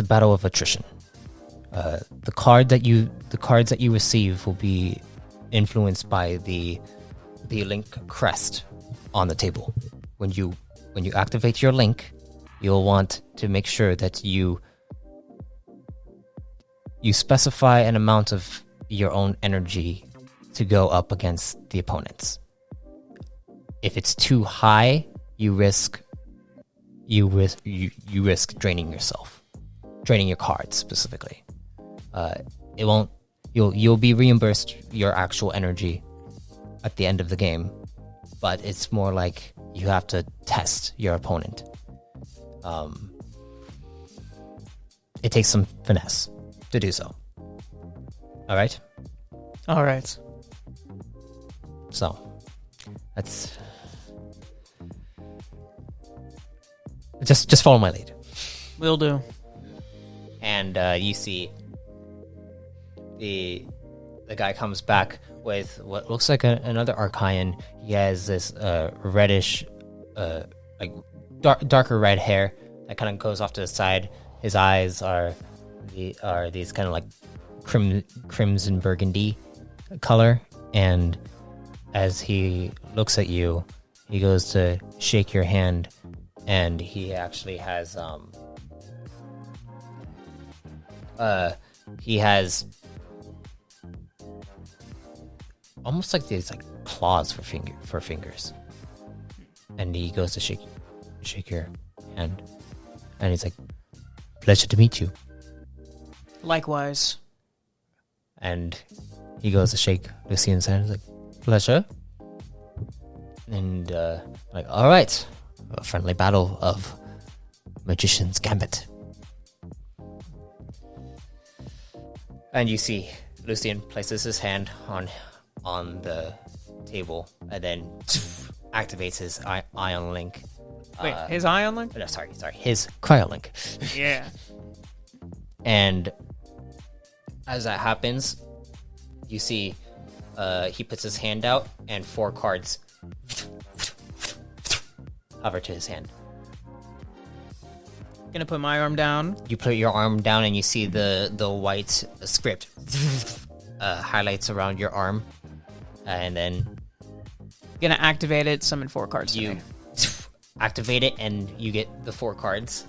[SPEAKER 1] battle of attrition. The cards that you receive will be influenced by the link crest on the table. When you activate your link, you'll want to make sure that you specify an amount of your own energy to go up against the opponents. If it's too high, you risk draining yourself, draining your cards specifically. You'll be reimbursed your actual energy at the end of the game, but it's more like you have to test your opponent. It takes some finesse to do so. All right. So that's just follow my lead.
[SPEAKER 2] Will do.
[SPEAKER 1] And you see the guy comes back with what looks like another Archaean. He has this reddish, like darker red hair that kind of goes off to the side. His eyes are these kind of like crimson burgundy color, and as he looks at you, he goes to shake your hand, and he actually has he has almost like these like claws for fingers, and he goes to shake your hand, and he's like, "Pleasure to meet you."
[SPEAKER 2] Likewise.
[SPEAKER 1] And he goes to shake Lucian's hand. He's like, "Pleasure." And like, all right, a friendly battle of Magician's Gambit. And you see Lucian places his hand on the table and then activates his ion link.
[SPEAKER 2] Wait, his ion link?
[SPEAKER 1] No, sorry, his cryo link.
[SPEAKER 2] Yeah.
[SPEAKER 1] And as that happens, you see he puts his hand out and 4 cards hover to his hand.
[SPEAKER 2] Gonna put my arm down.
[SPEAKER 1] You put your arm down and you see the white script highlights around your arm. And then
[SPEAKER 2] Gonna activate it, summon 4 cards to
[SPEAKER 1] you
[SPEAKER 2] me.
[SPEAKER 1] activate it and you get the 4 cards.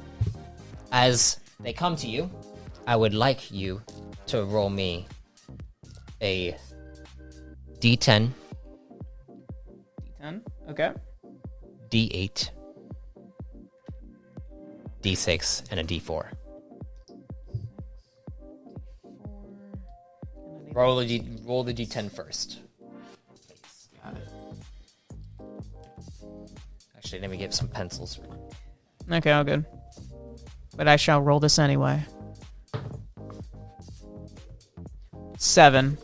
[SPEAKER 1] As they come to you, I would like you to roll me a D10,
[SPEAKER 2] D10. Okay.
[SPEAKER 1] D8, D6, and a D4. Roll the D10 first. Please.
[SPEAKER 2] Got it.
[SPEAKER 1] Actually, let me get some pencils.
[SPEAKER 2] Okay, all good. But I shall roll this anyway. 7.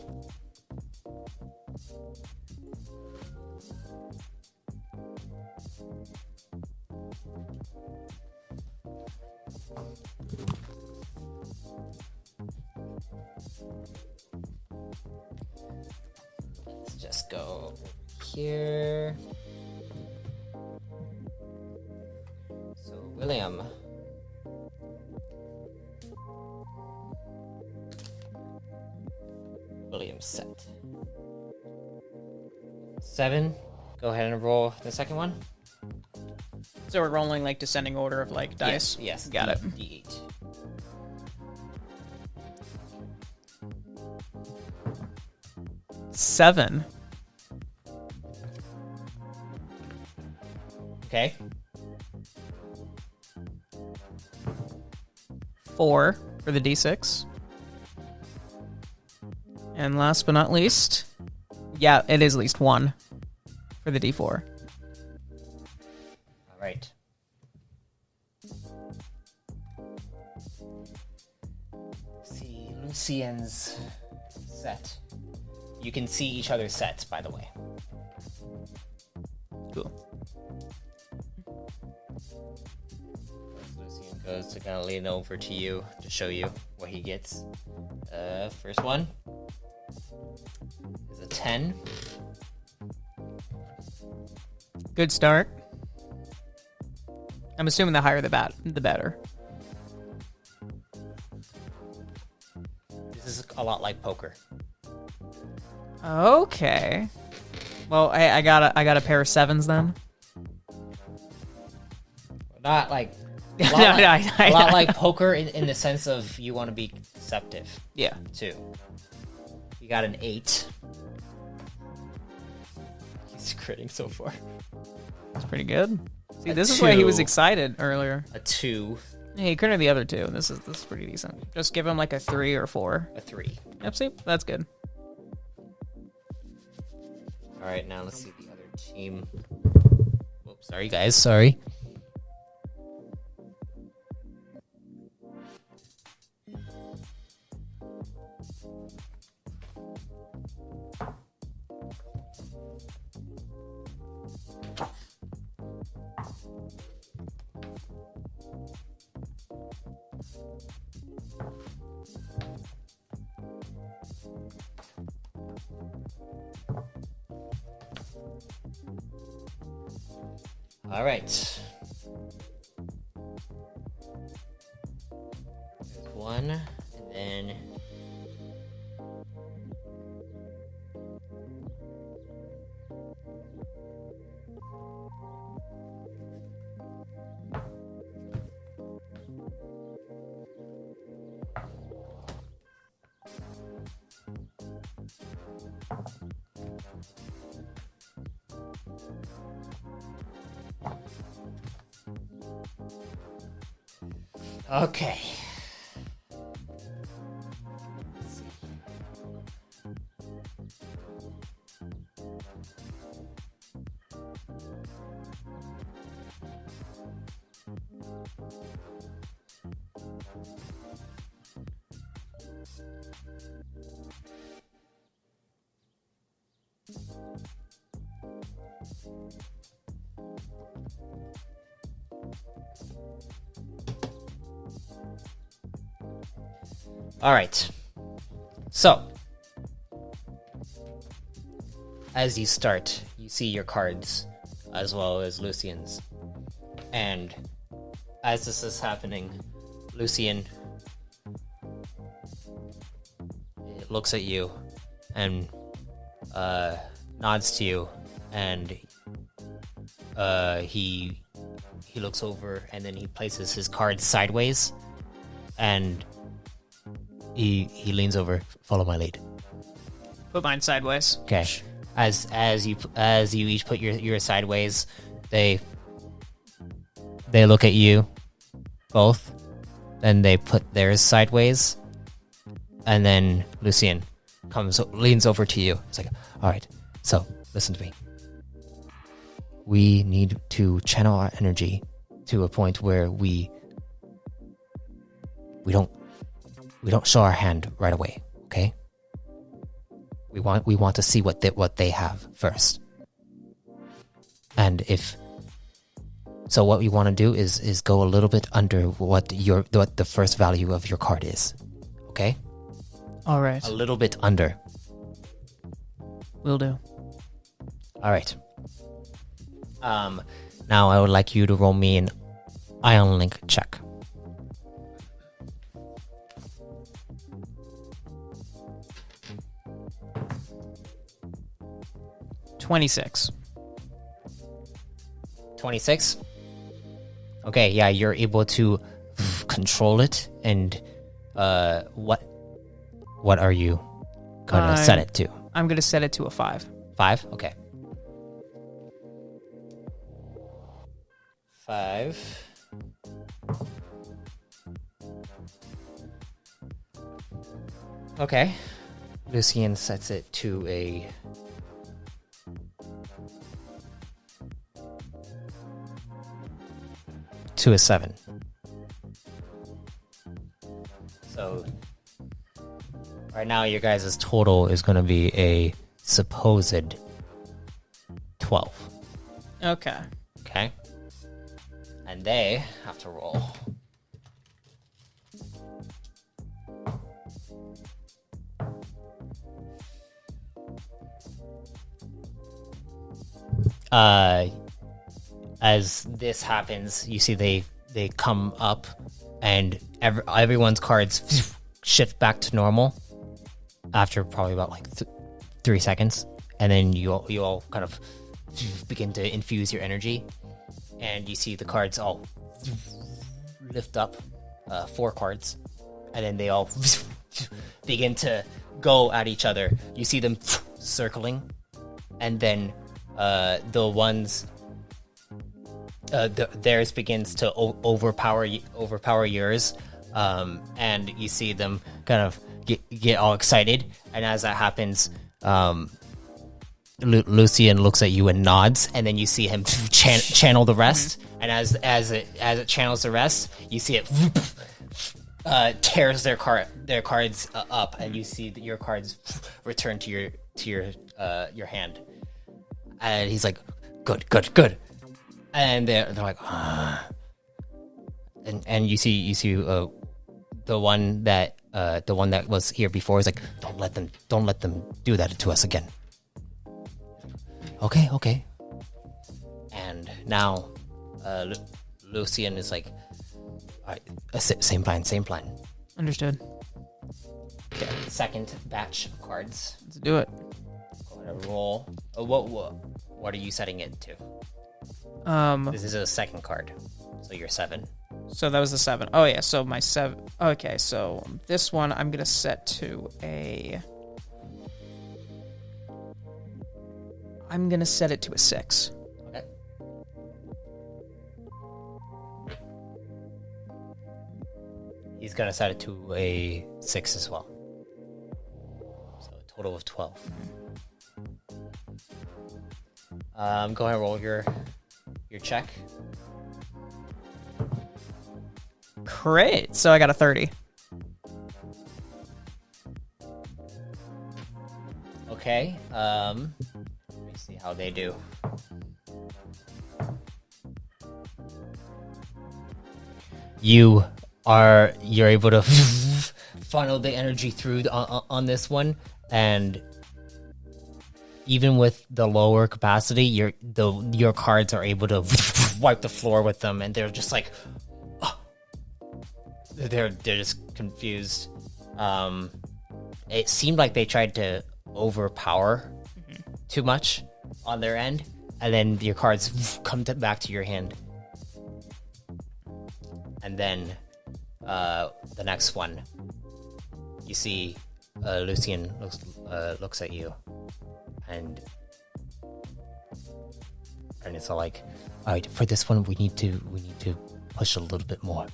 [SPEAKER 1] Let's just go here. So, William. William's set. 7. Go ahead and roll the second one.
[SPEAKER 2] So we're rolling like descending order of like dice?
[SPEAKER 1] Yes.
[SPEAKER 2] Got it.
[SPEAKER 1] D8.
[SPEAKER 2] Seven.
[SPEAKER 1] Okay.
[SPEAKER 2] 4 for the D6. And last but not least, yeah, it is at least 1 for the D4.
[SPEAKER 1] All right. See Lucian's set. You can see each other's sets, by the way.
[SPEAKER 2] Cool.
[SPEAKER 1] Lucian goes to kind of lean over to you to show you what he gets. First one is a 10.
[SPEAKER 2] Good start. I'm assuming the higher the better.
[SPEAKER 1] This is a lot like poker.
[SPEAKER 2] Okay. Well, I got a pair of 7s then.
[SPEAKER 1] Not like a
[SPEAKER 2] No,
[SPEAKER 1] lot,
[SPEAKER 2] no,
[SPEAKER 1] like,
[SPEAKER 2] I-
[SPEAKER 1] a lot like poker in the sense of you want to be deceptive
[SPEAKER 2] Yeah.
[SPEAKER 1] too. You got an 8. He's critting so far.
[SPEAKER 2] That's pretty good. See,
[SPEAKER 1] A
[SPEAKER 2] this is why he was
[SPEAKER 1] 2.
[SPEAKER 2] excited earlier.
[SPEAKER 1] A 2.
[SPEAKER 2] Yeah, he couldn't have the other 2. This is pretty decent. Just give him like a 3 or 4.
[SPEAKER 1] A 3.
[SPEAKER 2] Yep, see? That's good.
[SPEAKER 1] All right, now let's see the other team. Whoops, sorry guys, sorry. All right. There's one, and then okay. Let's see. All right. So, as you start, you see your cards as well as Lucian's. And as this is happening, Lucian looks at you and nods to you, and he looks over and then he places his cards sideways, and he leans over. Follow my lead.
[SPEAKER 2] Put mine sideways.
[SPEAKER 1] Okay. As you each put your sideways, they look at you both, then they put theirs sideways, and then Lucian leans over to you. It's like, all right, so listen to me. We need to channel our energy to a point where we don't show our hand right away. Okay. We want to see what they have first, and so what we want to do is go a little bit under what the first value of your card is. Okay.
[SPEAKER 2] All right.
[SPEAKER 1] A little bit under.
[SPEAKER 2] Will do.
[SPEAKER 1] All right. Now I would like you to roll me an Ion Link check.
[SPEAKER 2] $26.
[SPEAKER 1] 26. Okay, yeah, you're able to control it. And what are you gonna set it to?
[SPEAKER 2] I'm gonna set it to a 5.
[SPEAKER 1] 5. Okay. 5. Okay. Lucian sets it to a 7. So right now your guys' total is going to be a supposed 12.
[SPEAKER 2] Okay.
[SPEAKER 1] Okay. And they have to roll. As this happens, you see they come up, and everyone's cards shift back to normal after probably about like 3 seconds, and then you all kind of begin to infuse your energy, and you see the cards all lift up, 4 cards, and then they all begin to go at each other. You see them circling, and then the ones. Theirs begins to overpower yours, and you see them kind of get all excited. And as that happens, Lucian looks at you and nods, and then you see him channel the rest. And as it channels the rest, you see it tears their cards up, and you see that your cards return to your hand. And he's like, good. And they're like, and you see the one that was here before is like, don't let them do that to us again. Okay. And now Lucian is like, all right, same plan.
[SPEAKER 2] Understood.
[SPEAKER 1] Okay, second batch of cards.
[SPEAKER 2] Let's do it.
[SPEAKER 1] Go ahead and roll. What are you setting it to? This is a second card, so you're 7.
[SPEAKER 2] So that was the 7. Oh yeah, so my 7. Okay, so this one I'm gonna set to a. I'm gonna set it to a 6.
[SPEAKER 1] Okay. He's gonna set it to a 6 as well. So a total of 12. Go ahead and roll your check.
[SPEAKER 2] Great. So I got a 30.
[SPEAKER 1] Okay. Let me see how they do. You're able to funnel the energy through on this one, and even with the lower capacity, your cards are able to wipe the floor with them, and they're just like, oh. they're just confused. It seemed like they tried to overpower too much on their end, and then your cards come back to your hand. And then the next one, you see Lucian looks at you, and it's all like, all right, for this one we need to push a little bit more.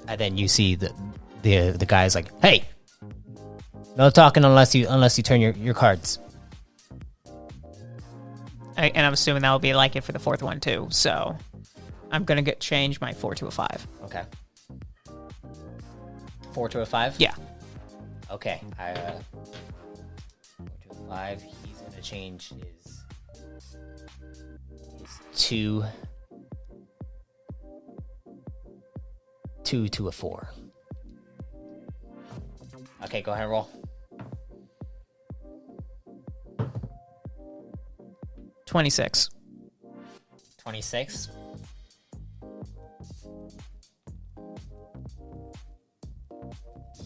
[SPEAKER 1] And then you see the guy's like, hey, no talking unless you turn your cards.
[SPEAKER 2] And I'm assuming that will be like it for the fourth one too. So I'm gonna change my 4 to a 5.
[SPEAKER 1] Okay. 4 to a 5?
[SPEAKER 2] Yeah.
[SPEAKER 1] Okay. 4 to a 5. He's gonna change his 2 to a 4. Okay, go ahead and roll.
[SPEAKER 2] 26.
[SPEAKER 1] 26.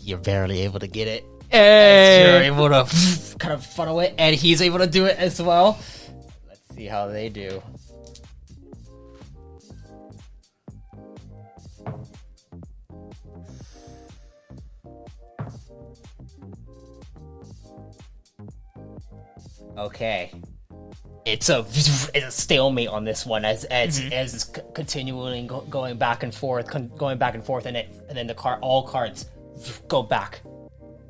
[SPEAKER 1] You're barely able to get it.
[SPEAKER 2] Hey.
[SPEAKER 1] You're able to kind of funnel it, and he's able to do it as well. Let's see how they do. Okay. It's a stalemate on this one as it's continually going back and forth, and then all cards go back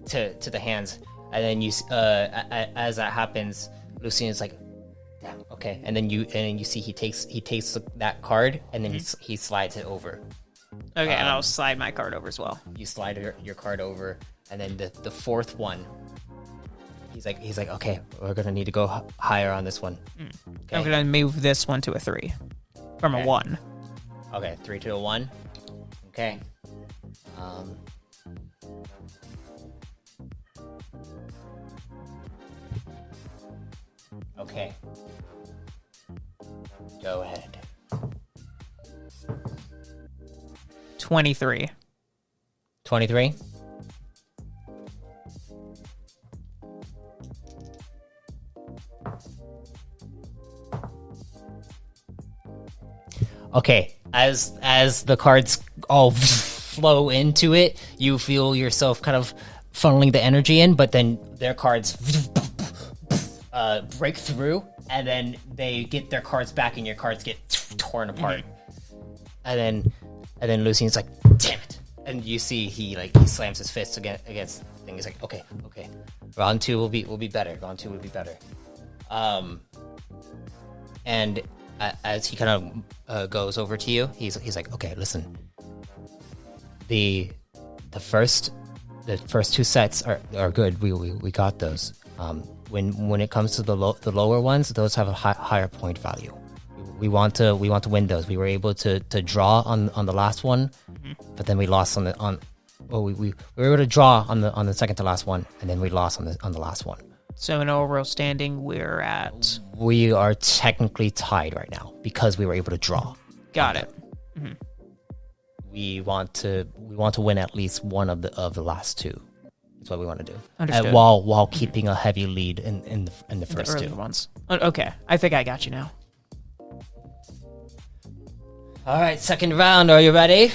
[SPEAKER 1] to the hands, and then you as that happens, Lucian's like, damn, okay, and then you see he takes that card, and then he slides it over.
[SPEAKER 2] Okay, and I'll slide my card over as well.
[SPEAKER 1] You slide your card over, and then the fourth one. He's like, okay, we're gonna need to go higher on this one. Okay.
[SPEAKER 2] I'm gonna move this one to a 3 from a 1.
[SPEAKER 1] Okay, 3 to a 1. Okay. Okay. Go ahead.
[SPEAKER 2] 23.
[SPEAKER 1] 23. Okay, as the cards all flow into it, you feel yourself kind of funneling the energy in, but then their cards break through, and then they get their cards back, and your cards get torn apart. And then Lucian's like, damn it. And you see he slams his fist against the thing. He's like, okay. Round 2 will be better. And as he kind of goes over to you, he's like, okay, listen. The first 2 sets are good. We got those. When it comes to the lower ones, those have a higher point value. We want to win those. We were able to draw on the last one, but then we lost we were able to draw on the second to last one, and then we lost on the last one.
[SPEAKER 2] So in overall standing, we
[SPEAKER 1] are technically tied right now because we were able to draw.
[SPEAKER 2] Got it. Mm-hmm.
[SPEAKER 1] We want to win at least one of the last 2. That's what we want to do.
[SPEAKER 2] Understood.
[SPEAKER 1] While keeping a heavy lead in the first
[SPEAKER 2] the
[SPEAKER 1] 2
[SPEAKER 2] ones. Okay, I think I got you now.
[SPEAKER 1] All right, second round. Are you ready?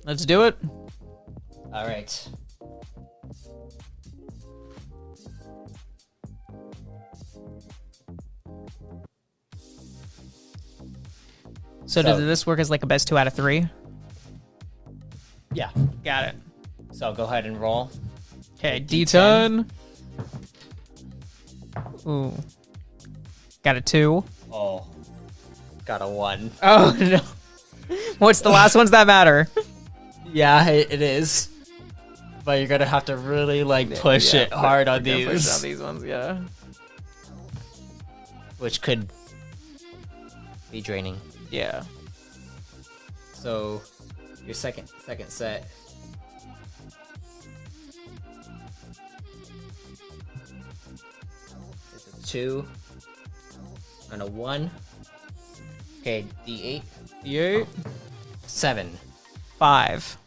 [SPEAKER 2] Let's do it.
[SPEAKER 1] All right.
[SPEAKER 2] So does this work as like a best 2 out of 3?
[SPEAKER 1] Yeah.
[SPEAKER 2] Got it.
[SPEAKER 1] So go ahead and roll.
[SPEAKER 2] Okay, D10. Ooh. Got a 2.
[SPEAKER 1] Oh. Got a 1.
[SPEAKER 2] Oh, no. What's the last ones that matter?
[SPEAKER 1] Yeah, it is. But you're going to have to really push it hard on these.
[SPEAKER 2] Push on these ones, yeah.
[SPEAKER 1] Which could be draining.
[SPEAKER 2] Yeah.
[SPEAKER 1] So your second set. It's a 2 and a 1. Okay, D8.
[SPEAKER 2] D8.
[SPEAKER 1] 7.
[SPEAKER 2] 5.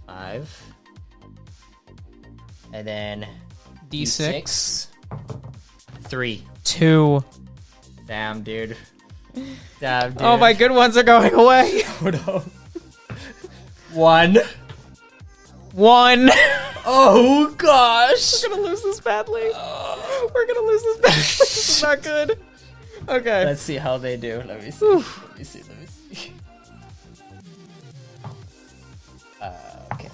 [SPEAKER 1] 5. And then
[SPEAKER 2] D6.
[SPEAKER 1] 3.
[SPEAKER 2] 2.
[SPEAKER 1] Damn, dude. Damn, dude.
[SPEAKER 2] Oh, my good ones are going away.
[SPEAKER 1] Oh, no. 1.
[SPEAKER 2] 1.
[SPEAKER 1] Oh, gosh.
[SPEAKER 2] We're gonna lose this badly. We're gonna lose this badly. This is not good. Okay.
[SPEAKER 1] Let's see how they do. Let me see. Let me see. Okay.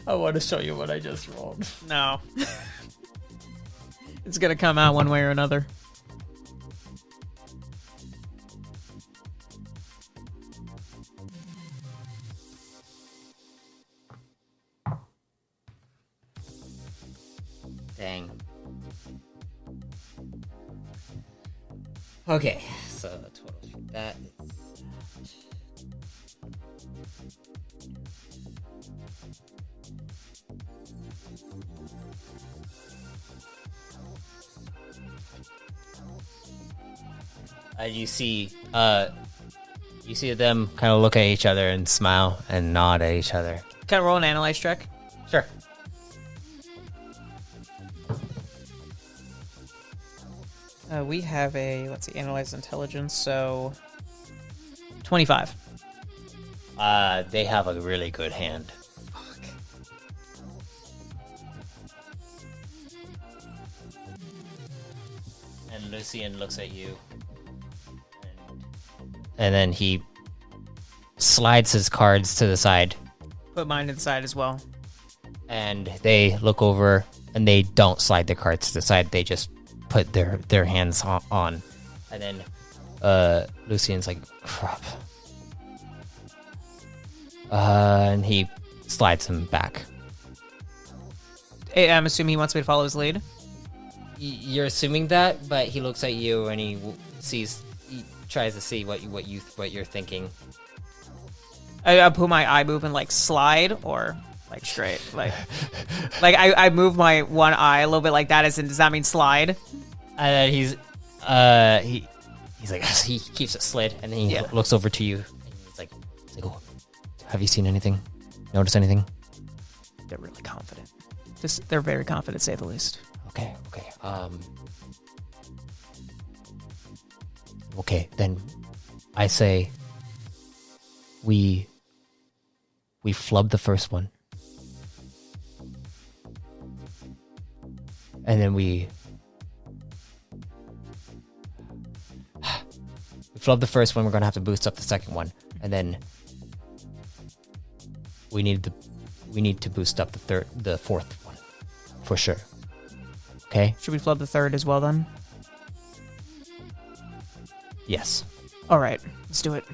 [SPEAKER 1] I want to show you what I just rolled.
[SPEAKER 2] No. It's gonna come out one way or another.
[SPEAKER 1] Dang. Okay, so the total for that is... you see them kind of look at each other and smile and nod at each other.
[SPEAKER 2] Can I roll an analyze check?
[SPEAKER 1] Sure.
[SPEAKER 2] We have a, let's see, analyze intelligence, so 25.
[SPEAKER 1] They have a really good hand.
[SPEAKER 2] Fuck.
[SPEAKER 1] And Lucian looks at you. And then he slides his cards to the side.
[SPEAKER 2] Put mine to the side as well.
[SPEAKER 1] And they look over and they don't slide their cards to the side. They just put their hands on. And then Lucian's like, crap. And he slides him back.
[SPEAKER 2] I'm assuming he wants me to follow his lead.
[SPEAKER 1] You're assuming that, but he looks at you and he tries to see what you're thinking.
[SPEAKER 2] I put my eye move and like slide or like straight, like I move my one eye a little bit like that. As in, does that mean slide?
[SPEAKER 1] And then he's like he keeps it slid, and then he looks over to you. And he's like, oh, have you seen anything? Notice anything?
[SPEAKER 2] They're really confident. They're very confident, to say the least.
[SPEAKER 1] Okay. Okay, then I say we flub the first one. And then we flub the first one, we're gonna have to boost up the second one. And then we need to boost up the fourth one. For sure. Okay?
[SPEAKER 2] Should we flub the third as well then?
[SPEAKER 1] Yes.
[SPEAKER 2] All right, let's do it.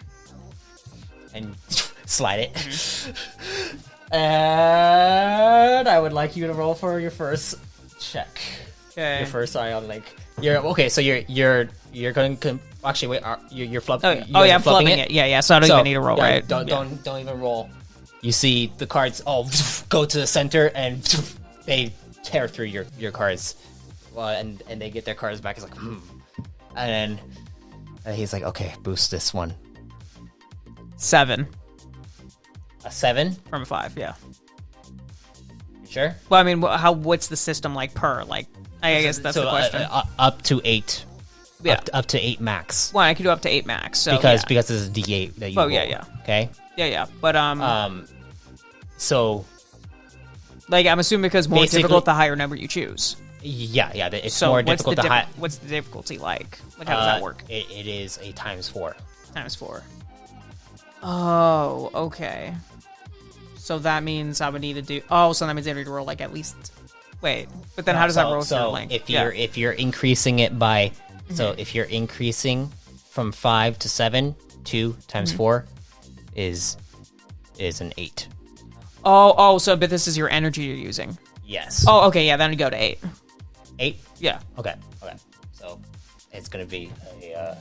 [SPEAKER 1] And slide it. And I would like you to roll for your first check.
[SPEAKER 2] Okay.
[SPEAKER 1] Your first eye on you're okay. So you're going to actually wait. You're flubbing.
[SPEAKER 2] I'm flubbing it. Yeah. So I don't even need to roll, right?
[SPEAKER 1] Don't even roll. You see the cards all go to the center and they tear through your cards. Well, and they get their cards back. It's like, and then he's like, okay, boost this one.
[SPEAKER 2] 7.
[SPEAKER 1] A 7
[SPEAKER 2] from a 5. Yeah.
[SPEAKER 1] You sure?
[SPEAKER 2] Well, I mean, what's the system like per? Like, I guess that's the question.
[SPEAKER 1] Up to 8.
[SPEAKER 2] Yeah.
[SPEAKER 1] Up to 8 max.
[SPEAKER 2] Well, I could do up to 8 max. So
[SPEAKER 1] because this is a D8 that you roll.
[SPEAKER 2] Yeah.
[SPEAKER 1] Okay.
[SPEAKER 2] Yeah. But
[SPEAKER 1] so
[SPEAKER 2] like I'm assuming because more difficult the higher number you choose.
[SPEAKER 1] Yeah. It's more difficult to high.
[SPEAKER 2] What's the difficulty like? Like how does that work?
[SPEAKER 1] It is a times 4.
[SPEAKER 2] Times 4. Oh, okay. So that means I would need to do. Oh, so that means I need to roll like at least. Wait, but then how does that roll through length?
[SPEAKER 1] If you're increasing it by, so if you're increasing from 5 to 7, 2 times 4 is an 8.
[SPEAKER 2] Oh, so but this is your energy you're using.
[SPEAKER 1] Yes.
[SPEAKER 2] Oh, okay, yeah, then we go to 8.
[SPEAKER 1] 8?
[SPEAKER 2] Yeah.
[SPEAKER 1] Okay. So it's gonna be a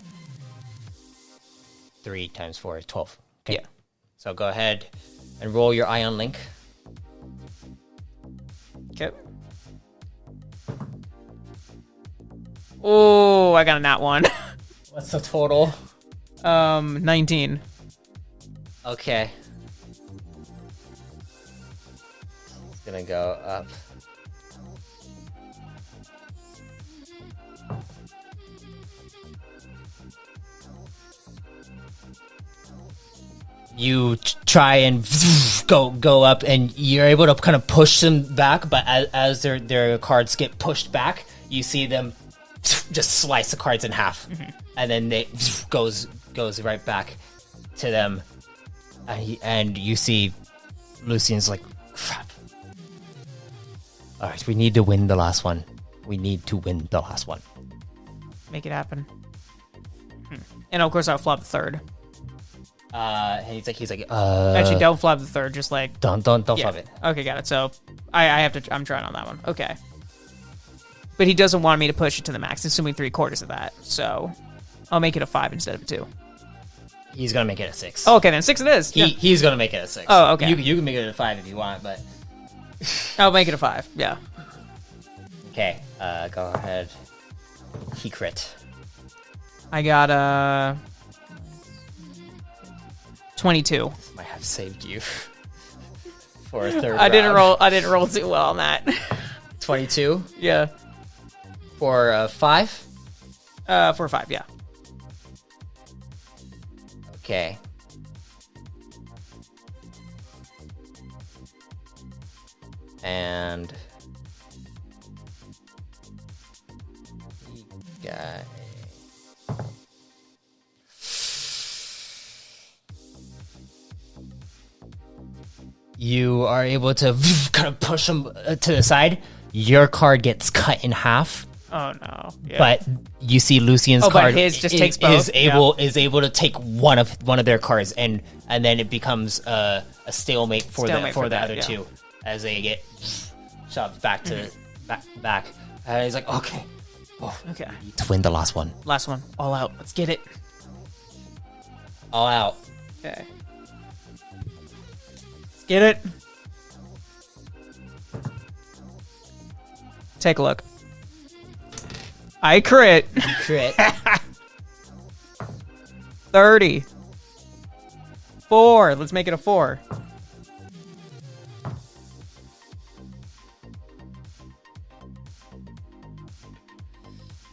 [SPEAKER 1] 3 times 4 is 12. Okay.
[SPEAKER 2] Yeah.
[SPEAKER 1] So go ahead and roll your Ion Link.
[SPEAKER 2] Okay. Oh, I got a nat 1.
[SPEAKER 1] What's the total?
[SPEAKER 2] 19.
[SPEAKER 1] Okay. It's gonna go up. You try and go up, and you're able to kind of push them back. But as their cards get pushed back, you see them just slice the cards in half, and then they goes right back to them, and you see Lucian's like, crap. All right, we need to win the last one. We need to win the last one.
[SPEAKER 2] Make it happen. And of course, I'll flop the third.
[SPEAKER 1] And he's like,
[SPEAKER 2] Actually, don't flop the third. Just like
[SPEAKER 1] don't flop it.
[SPEAKER 2] Okay, got it. So I have to. I'm trying on that one. Okay. But he doesn't want me to push it to the max, assuming 3/4 of that. So I'll make it a 5 instead of a 2.
[SPEAKER 1] He's gonna make it a 6.
[SPEAKER 2] Oh, okay, then 6 it is.
[SPEAKER 1] He's gonna make it a 6.
[SPEAKER 2] Oh, okay.
[SPEAKER 1] You can make it a 5 if you want, but
[SPEAKER 2] I'll make it a 5. Yeah.
[SPEAKER 1] okay. Go ahead. He crit.
[SPEAKER 2] I got 22.
[SPEAKER 1] Might have saved you for a third.
[SPEAKER 2] I didn't roll too well on that.
[SPEAKER 1] 22
[SPEAKER 2] Yeah.
[SPEAKER 1] for 5.
[SPEAKER 2] For a 5, yeah.
[SPEAKER 1] Okay. And he got you are able to kind of push him to the side. Your card gets cut in half.
[SPEAKER 2] Oh no! Yeah.
[SPEAKER 1] But you see Lucian's
[SPEAKER 2] but
[SPEAKER 1] card
[SPEAKER 2] his just takes both?
[SPEAKER 1] is able to take one of their cards, and then it becomes a stalemate for the other two as they get shoved back to back. And he's like, okay,
[SPEAKER 2] Okay.
[SPEAKER 1] we need to win the last one.
[SPEAKER 2] Last one. All out. Let's get it.
[SPEAKER 1] All out.
[SPEAKER 2] Okay. Let's get it. Take a look. I crit.
[SPEAKER 1] Crit.
[SPEAKER 2] 30. 4. Let's make it a 4.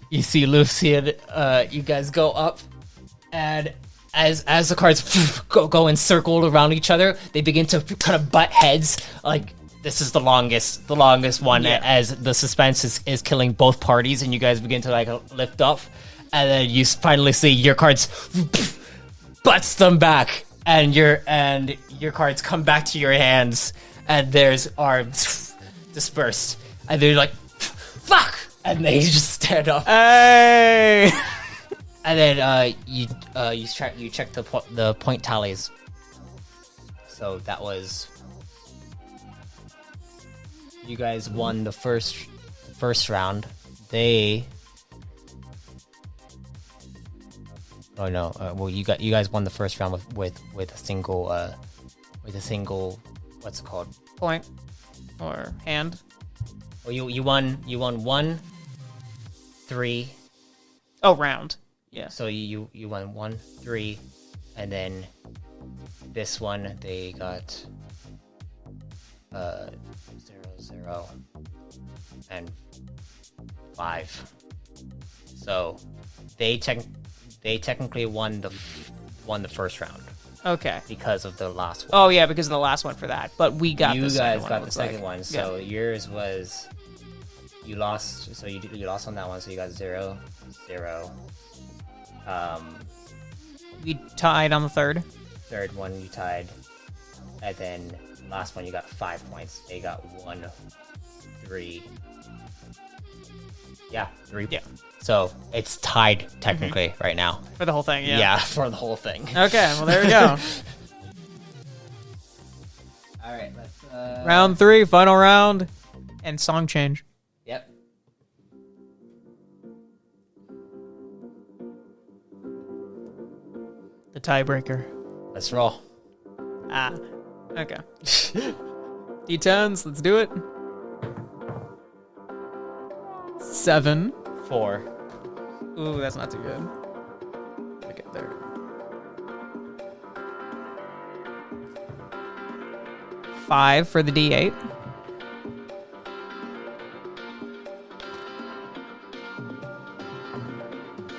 [SPEAKER 1] You see Lucian, you guys go up, and as the cards go and circle around each other, they begin to kind of butt heads. Like, this is the longest one, as the suspense is killing both parties, and you guys begin to like lift up, and then you finally see your cards butts them back, and your cards come back to your hands, and there's arms dispersed, and they're like, fuck. And they just stand up.
[SPEAKER 2] Hey!
[SPEAKER 1] And then you check the point tallies. So that was, you guys won the first round. They, oh no, well you guys won the first round with a single what's it called?
[SPEAKER 2] Point or hand.
[SPEAKER 1] Well, you won 1, 3.
[SPEAKER 2] Oh, round. Yeah.
[SPEAKER 1] So you won 1, 3, and then this one they got 0, 0, and 5. So they technically won the first round.
[SPEAKER 2] Okay.
[SPEAKER 1] Because of the last one.
[SPEAKER 2] Oh yeah, because of the last one for that. But we got
[SPEAKER 1] you
[SPEAKER 2] the
[SPEAKER 1] guys
[SPEAKER 2] second
[SPEAKER 1] got
[SPEAKER 2] one,
[SPEAKER 1] the second
[SPEAKER 2] like.
[SPEAKER 1] one. So yours was, you lost. So you lost on that one. So you got 0, 0.
[SPEAKER 2] We tied on the third.
[SPEAKER 1] Third one you tied, and then last one you got 5 points. They got 1, 3. Yeah, 3.
[SPEAKER 2] Yeah.
[SPEAKER 1] So it's tied technically right now.
[SPEAKER 2] For the whole thing, yeah.
[SPEAKER 1] Yeah, for the whole thing.
[SPEAKER 2] Okay, well there we go.
[SPEAKER 1] All right, let's
[SPEAKER 2] Round 3, final round, and song change.
[SPEAKER 1] Yep.
[SPEAKER 2] The tiebreaker.
[SPEAKER 1] Let's roll.
[SPEAKER 2] Ah. Okay. D10s, let's do it. 7.
[SPEAKER 1] 4.
[SPEAKER 2] Ooh, that's not too good. Okay, there. 5 for the D8.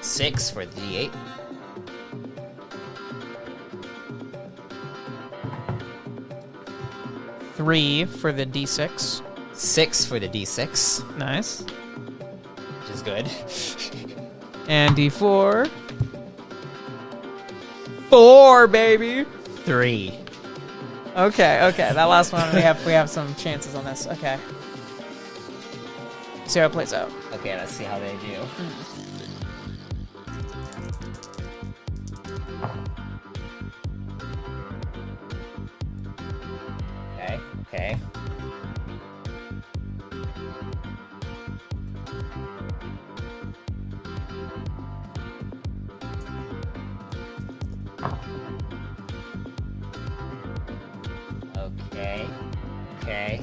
[SPEAKER 1] 6 for the D8.
[SPEAKER 2] 3 for the D6.
[SPEAKER 1] 6 for the D6.
[SPEAKER 2] Nice.
[SPEAKER 1] Which is good.
[SPEAKER 2] And D4. 4, baby.
[SPEAKER 1] 3.
[SPEAKER 2] Okay. That last one we have some chances on this. Okay. See how it plays out.
[SPEAKER 1] Okay, let's see how they do. Okay. Okay.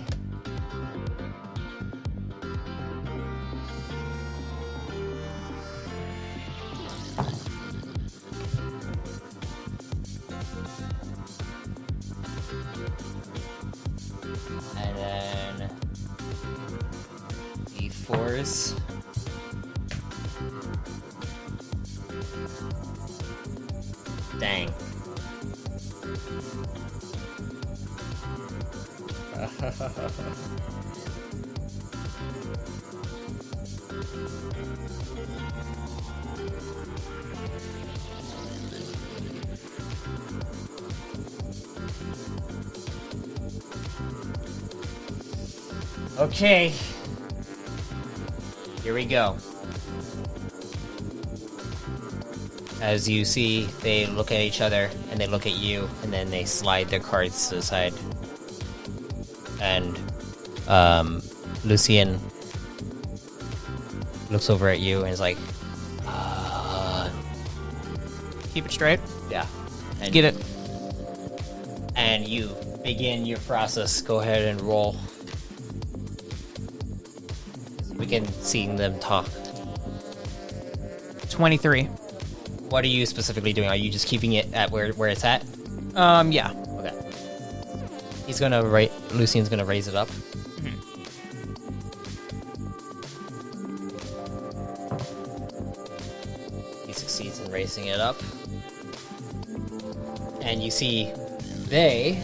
[SPEAKER 1] And then D4s. Dang. Okay. Here we go. As you see, they look at each other, and they look at you, and then they slide their cards to the side. And, Lucien looks over at you and is like,
[SPEAKER 2] Keep it straight.
[SPEAKER 1] yeah. And,
[SPEAKER 2] Get it.
[SPEAKER 1] And you begin your process. Go ahead and roll. Begin seeing them talk.
[SPEAKER 2] 23.
[SPEAKER 1] What are you specifically doing? Are you just keeping it at where it's at?
[SPEAKER 2] Yeah.
[SPEAKER 1] Okay. Lucian's gonna raise it up. He succeeds in raising it up. And you see they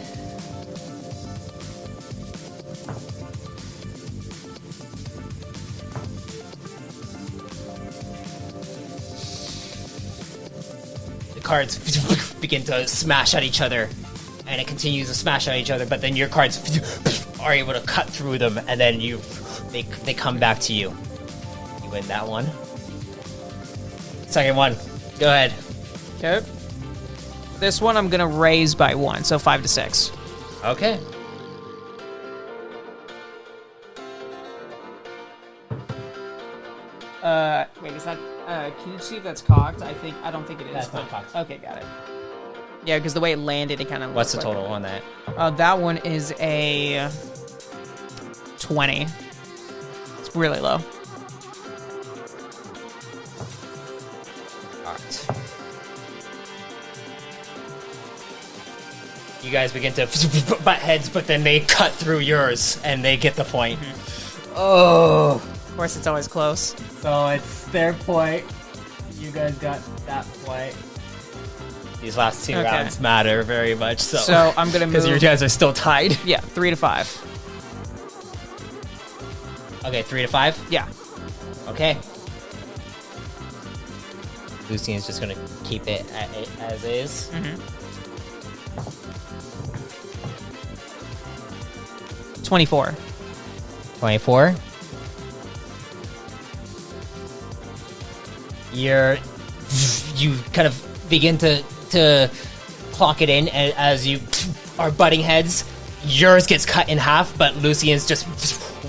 [SPEAKER 1] cards begin to smash at each other, and it continues to smash at each other, but then your cards are able to cut through them, and then they come back to you. You win that one. Second one, go ahead.
[SPEAKER 2] Okay. This one I'm gonna raise by 1, so 5 to 6.
[SPEAKER 1] Okay.
[SPEAKER 2] Wait, is that? Can you see if that's cocked? I don't think it is.
[SPEAKER 1] That's not cocked.
[SPEAKER 2] Okay, got it. Yeah, because the way it landed, it kind of.
[SPEAKER 1] What's the total on that?
[SPEAKER 2] That one is a 20. It's really low.
[SPEAKER 1] Alright. You guys begin to butt heads, but then they cut through yours, and they get the point. Oh.
[SPEAKER 2] Of course, it's always close.
[SPEAKER 1] So it's their point. You guys got that point. These last two rounds matter very much. So
[SPEAKER 2] I'm gonna move.
[SPEAKER 1] Because you guys are still tied.
[SPEAKER 2] Yeah, 3 to 5.
[SPEAKER 1] Okay, 3 to 5?
[SPEAKER 2] Yeah.
[SPEAKER 1] Okay. Lucian's just gonna keep it as is.
[SPEAKER 2] 24.
[SPEAKER 1] 24. You kind of begin to clock it in, and as you are butting heads, yours gets cut in half, but Lucian's just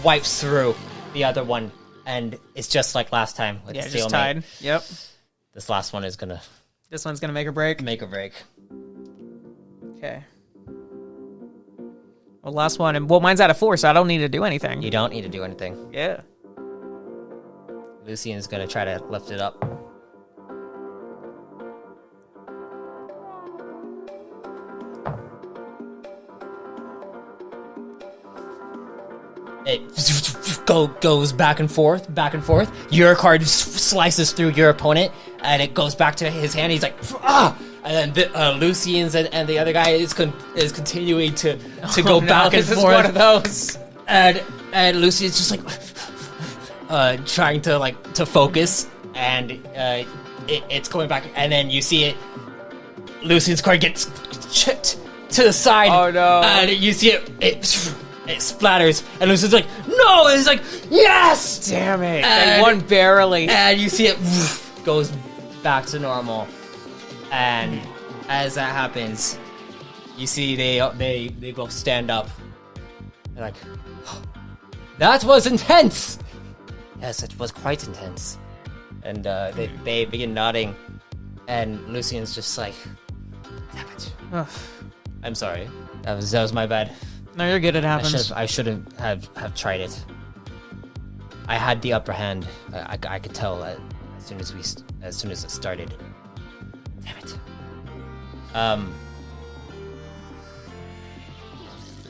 [SPEAKER 1] wipes through the other one, and it's just like last time. With
[SPEAKER 2] Yeah,
[SPEAKER 1] stalemate.
[SPEAKER 2] just tied. Yep.
[SPEAKER 1] This last one is gonna
[SPEAKER 2] This one's gonna make or break.
[SPEAKER 1] Make or break.
[SPEAKER 2] Okay. Well, last one, and well, mine's out of 4, so I don't need to do anything.
[SPEAKER 1] You don't need to do anything.
[SPEAKER 2] Yeah.
[SPEAKER 1] Lucian's gonna try to lift it up. It goes back and forth, back and forth. Your card slices through your opponent, and it goes back to his hand. He's like, ah! And then Lucian's and the other guy is continuing to go back and forth. This is one
[SPEAKER 2] of those.
[SPEAKER 1] And Lucian's just like trying to focus, and it's going back. And then you see it. Lucian's card gets chipped to the side.
[SPEAKER 2] Oh no!
[SPEAKER 1] And you see it splatters, and Lucian's like, no! And he's like, yes!
[SPEAKER 2] Damn it! They won barely.
[SPEAKER 1] And you see it goes back to normal. And as that happens, you see they both stand up. They're like, that was intense! Yes, it was quite intense. And they begin nodding, and Lucian's just like, damn it. I'm sorry. That was my bad.
[SPEAKER 2] No, you're good. It happens.
[SPEAKER 1] I shouldn't have tried it. I had the upper hand. I could tell as soon as it started. Damn it.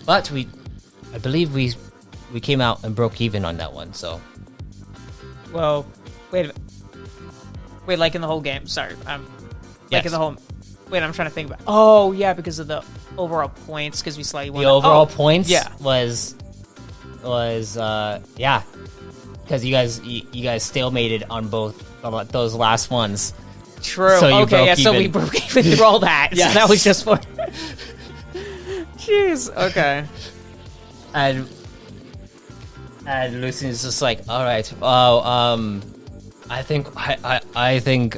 [SPEAKER 1] But I believe we came out and broke even on that one. So.
[SPEAKER 2] Well, wait a minute. Wait, like in the whole game. Sorry,
[SPEAKER 1] Yes.
[SPEAKER 2] in the whole. Wait, I'm trying to think about. Oh yeah, because of the overall points. Because we slightly won.
[SPEAKER 1] The overall points.
[SPEAKER 2] Yeah.
[SPEAKER 1] Was yeah. Because you guys stalemated on both those last ones.
[SPEAKER 2] True.
[SPEAKER 1] So
[SPEAKER 2] okay, yeah, so we broke even through all that.
[SPEAKER 1] Yes.
[SPEAKER 2] So that was just for... Jeez, okay.
[SPEAKER 1] And Lucian's just like, all right, I think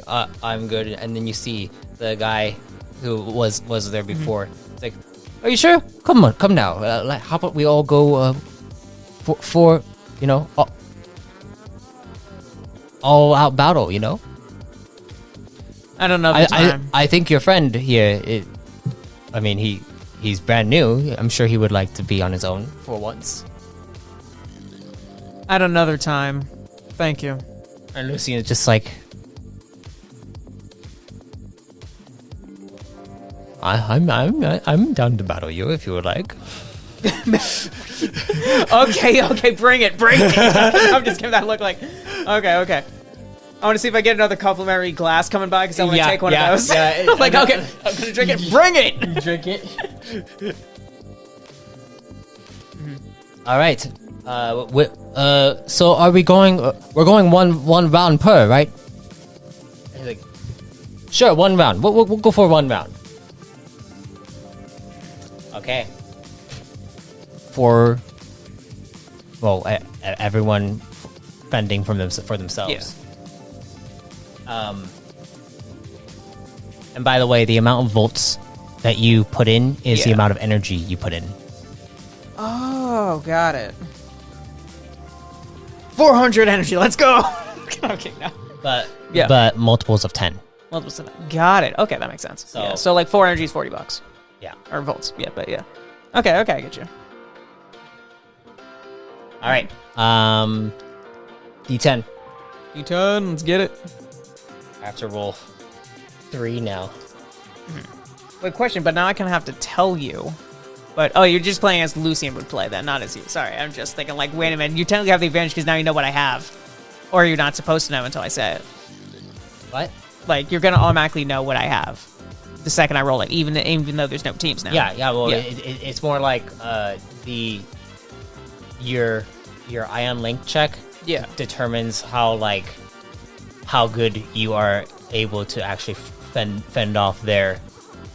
[SPEAKER 1] I'm good. And then you see the guy who was there before. It's like, are you sure? Come on, come now. How about we all go for all out battle,
[SPEAKER 2] I don't know the time.
[SPEAKER 1] I think your friend here, he's brand new. I'm sure he would like to be on his own for once.
[SPEAKER 2] At another time. Thank you.
[SPEAKER 1] And Lucian is just like, I'm down to battle you if you would like.
[SPEAKER 2] Okay, bring it. I'm just giving that look like, okay. I want to see if I get another complimentary glass coming by because I want to take one of those.
[SPEAKER 1] Yeah,
[SPEAKER 2] I'm like, okay, I'm going to drink it. Bring it.
[SPEAKER 1] Drink it. All right. So are we going? We're going one round per, right? He's like, sure, one round. We'll go for one round. Okay. Everyone fending for themselves.
[SPEAKER 2] Yeah.
[SPEAKER 1] And by the way, the amount of volts that you put in is the amount of energy you put in.
[SPEAKER 2] Oh, got it. 400 energy. Let's go. Okay, no.
[SPEAKER 1] But multiples of 10.
[SPEAKER 2] Got it. Okay, that makes sense. So like 4 energy is $40.
[SPEAKER 1] Yeah.
[SPEAKER 2] Or volts. Yeah, but yeah. Okay, I get you.
[SPEAKER 1] All right. D10.
[SPEAKER 2] D10, let's get it.
[SPEAKER 1] I have to roll 3 now.
[SPEAKER 2] Wait, question, but now I kind of have to tell you. But, you're just playing as Lucian would play then, not as you. Sorry, I'm just thinking, like, wait a minute. You technically have the advantage because now you know what I have. Or you're not supposed to know until I say it.
[SPEAKER 1] What?
[SPEAKER 2] Like, you're going to automatically know what I have the second I roll it, even though there's no teams now.
[SPEAKER 1] Yeah, well, it's more like your ion link check determines how good you are able to actually fend off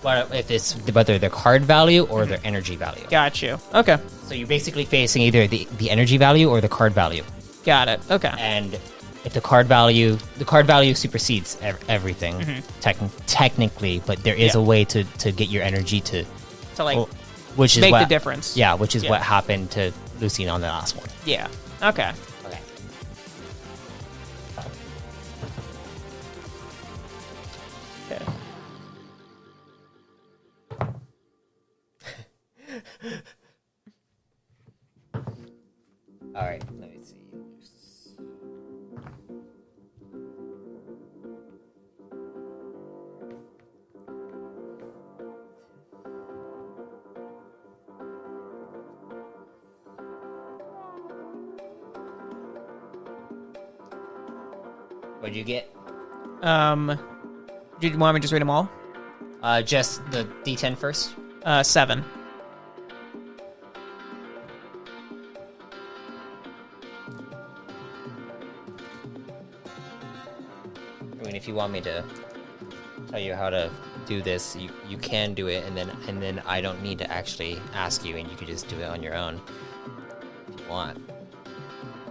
[SPEAKER 1] whether their card value or their energy value.
[SPEAKER 2] Got you. Okay.
[SPEAKER 1] So you're basically facing either the energy value or the card value.
[SPEAKER 2] Got it. Okay.
[SPEAKER 1] And if the card value supersedes everything, technically, but there is a way to get your energy to which is
[SPEAKER 2] make the difference.
[SPEAKER 1] Yeah, which is what happened to Lucian on the last one.
[SPEAKER 2] Yeah. Okay.
[SPEAKER 1] Okay. Alright, let me see. What'd you get?
[SPEAKER 2] Do you want me to just read them all?
[SPEAKER 1] Just the D10 first.
[SPEAKER 2] 7.
[SPEAKER 1] I mean, if you want me to tell you how to do this, you can do it, and then I don't need to actually ask you, and you can just do it on your own if you want.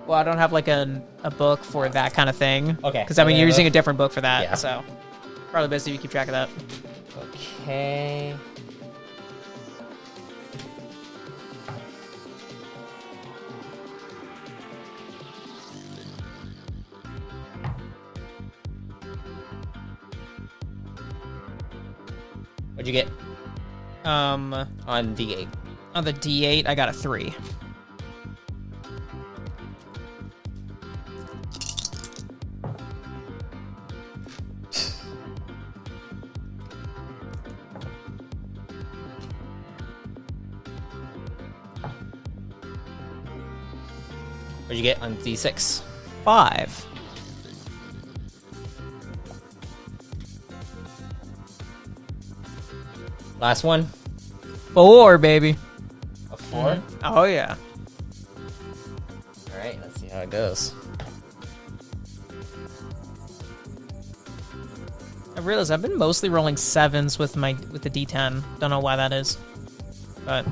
[SPEAKER 2] Well, I don't have like a book for that kind of thing.
[SPEAKER 1] Okay.
[SPEAKER 2] Because I mean, you're using a different book for that,
[SPEAKER 1] Yeah.
[SPEAKER 2] so probably best if you keep track of that.
[SPEAKER 1] Okay. What'd you get
[SPEAKER 2] On
[SPEAKER 1] on D8?
[SPEAKER 2] the D8, I got a 3.
[SPEAKER 1] What'd you get on D6?
[SPEAKER 2] 5.
[SPEAKER 1] Last one?
[SPEAKER 2] 4, baby.
[SPEAKER 1] A 4?
[SPEAKER 2] Oh yeah.
[SPEAKER 1] Alright, let's see how it goes.
[SPEAKER 2] I realize I've been mostly rolling 7s with the D10. Don't know why that is, but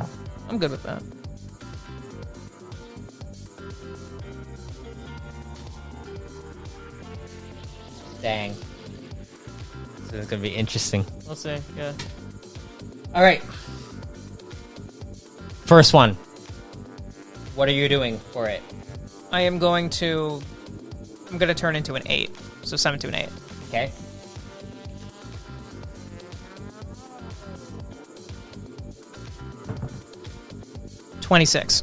[SPEAKER 2] I'm good with that.
[SPEAKER 1] Dang. So it's gonna be interesting.
[SPEAKER 2] We'll see. Yeah.
[SPEAKER 1] Alright. First one. What are you doing for it?
[SPEAKER 2] I'm going to turn into an 8. So 7 to an 8.
[SPEAKER 1] Okay.
[SPEAKER 2] $26.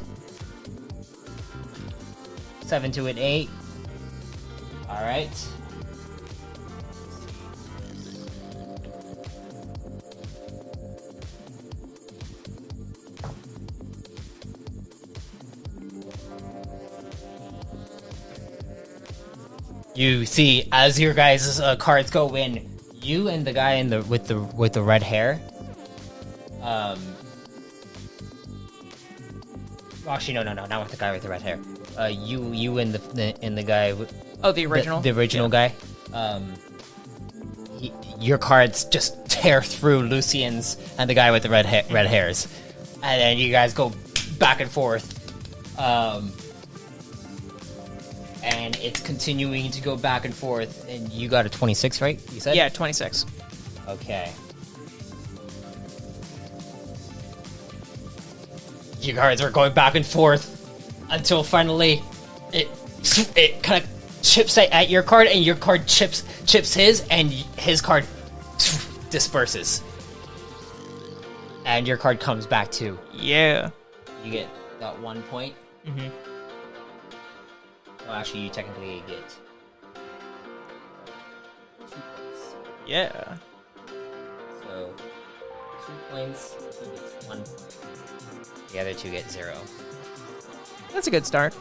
[SPEAKER 1] 7 to an 8. Alright. You see, as your guys' cards go in, you and the guy in with the red hair. Actually, no, not with the guy with the red hair. You and the guy.
[SPEAKER 2] Oh, the original.
[SPEAKER 1] The original guy. Your cards just tear through Lucian's and the guy with the red hairs, and then you guys go back and forth. And it's continuing to go back and forth, and you got a 26, right? You said?
[SPEAKER 2] Yeah, 26.
[SPEAKER 1] Okay. Your cards are going back and forth until finally it kind of chips at your card, and your card chips his, and his card disperses. And your card comes back too.
[SPEAKER 2] Yeah.
[SPEAKER 1] You get that 1 point.
[SPEAKER 2] Mm-hmm.
[SPEAKER 1] Well, actually, you technically get 2 points.
[SPEAKER 2] Yeah.
[SPEAKER 1] So, 2 points, he gets 1 point. The other two get 0.
[SPEAKER 2] That's a good start.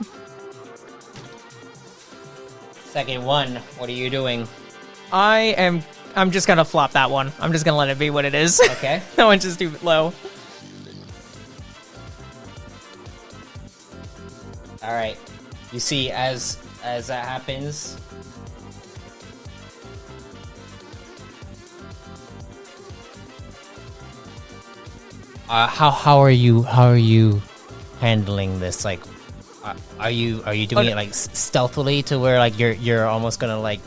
[SPEAKER 1] Second one, what are you doing?
[SPEAKER 2] I'm just gonna flop that one. I'm just gonna let it be what it is.
[SPEAKER 1] Okay.
[SPEAKER 2] That one's just too low.
[SPEAKER 1] Alright. You see, as that happens, how are you handling this? Like, are you doing it like stealthily to where like you're almost gonna like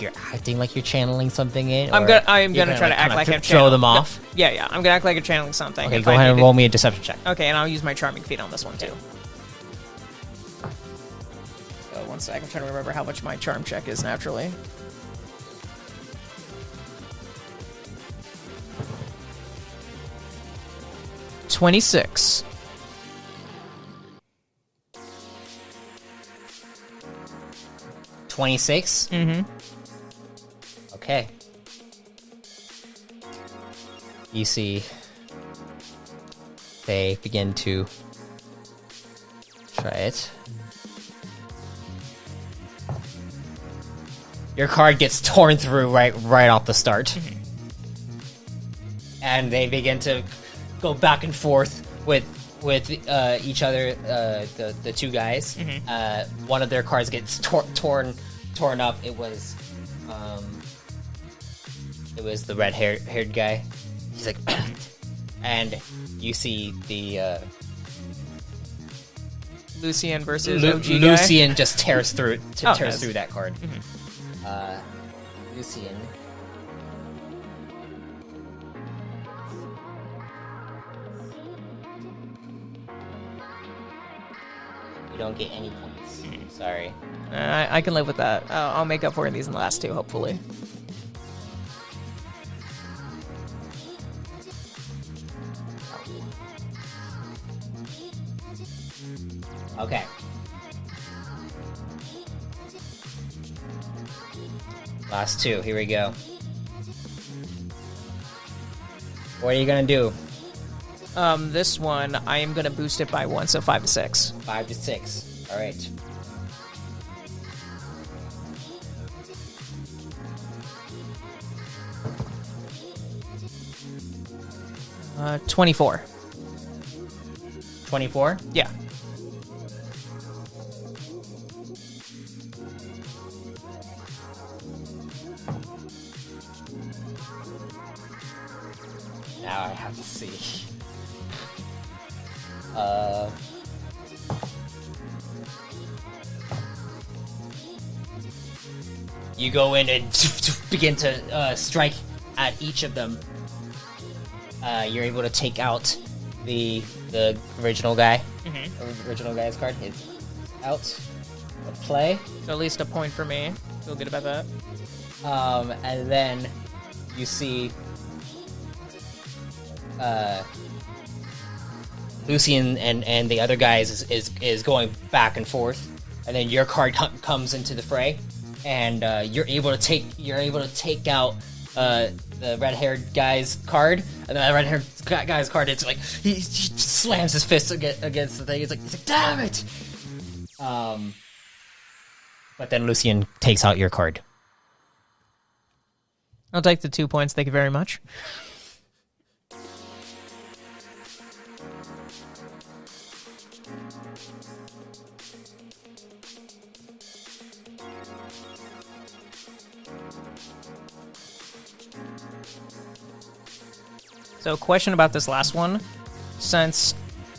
[SPEAKER 1] you're acting like you're channeling something in?
[SPEAKER 2] I am gonna try to act like I'm
[SPEAKER 1] throw them off.
[SPEAKER 2] Yeah, I'm gonna act like I'm channeling something.
[SPEAKER 1] Okay, go ahead and roll me a deception check.
[SPEAKER 2] Okay, and I'll use my charming feat on this one too. So 1 sec, I'm trying to remember how much my charm check is naturally. 26.
[SPEAKER 1] Mm-hmm. Okay. You see they begin to try it. Your card gets torn through right off the start. And they begin to go back and forth with each other, the two guys. One of their cards gets torn up. It was the red-haired guy. He's like, and you see the
[SPEAKER 2] Lucien versus OG guy.
[SPEAKER 1] Lucien just tears through
[SPEAKER 2] nice.
[SPEAKER 1] through that card. Lucien. You don't get any points. Sorry.
[SPEAKER 2] I can live with that. I'll make up for it in these last two, hopefully.
[SPEAKER 1] Okay. Last two. Here we go. What are you gonna do?
[SPEAKER 2] This one, I am gonna boost it by 1, so 5 to 6.
[SPEAKER 1] 5 to 6. All right.
[SPEAKER 2] Uh, 24.
[SPEAKER 1] 24?
[SPEAKER 2] Yeah.
[SPEAKER 1] Now I have to see. You go in and begin to strike at each of them. You're able to take out the original guy. Original guy's card is out of play.
[SPEAKER 2] So at least a point for me. Feel good about that.
[SPEAKER 1] And then you see Lucien and the other guys is going back and forth, and then your card comes into the fray, and you're able to take out the red-haired guy's card, and then the red-haired guy's card, it's like he slams his fist against the thing. He's like, damn it! But then Lucien takes out your card.
[SPEAKER 2] I'll take the 2 points. Thank you very much. So, question about this last one. Since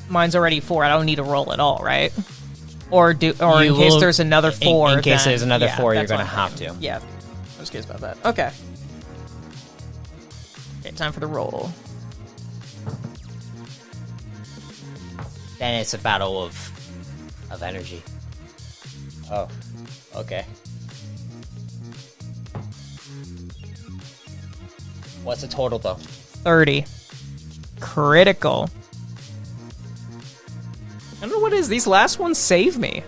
[SPEAKER 2] mine's already 4, I don't need to roll at all, right? Or in case there's another 4.
[SPEAKER 1] In case there's another 4, you're
[SPEAKER 2] that's
[SPEAKER 1] gonna
[SPEAKER 2] what I'm
[SPEAKER 1] have
[SPEAKER 2] thinking.
[SPEAKER 1] to.
[SPEAKER 2] Yeah, I was curious about that. Okay. Okay, time for the roll.
[SPEAKER 1] Then it's a battle of energy. Oh, okay. What's the total though?
[SPEAKER 2] 30. Critical. I don't know what it is. These last ones save me.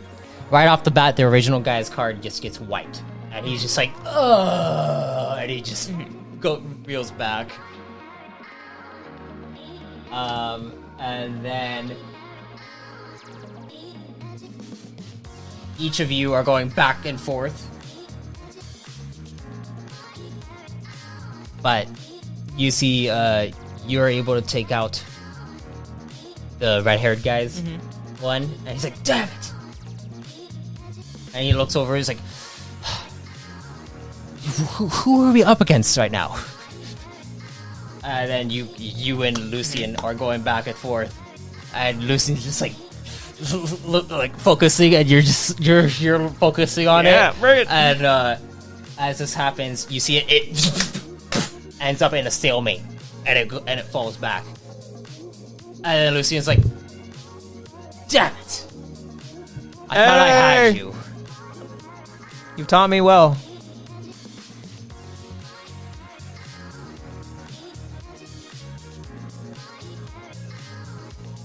[SPEAKER 1] Right off the bat, the original guy's card just gets wiped, and he's just like, "Ugh," and he just reels back. And then each of you are going back and forth, but you see, you're able to take out the red-haired guy's one, and he's like, "Damn it!" And he looks over, he's like, who are we up against right now? And then you and Lucien are going back and forth, and Lucien's just like focusing, and you're focusing on it.
[SPEAKER 2] Right.
[SPEAKER 1] And as this happens, you see it ends up in a stalemate, and it falls back. And then Lucien's like, "Damn it! I thought I had you."
[SPEAKER 2] You've taught me well.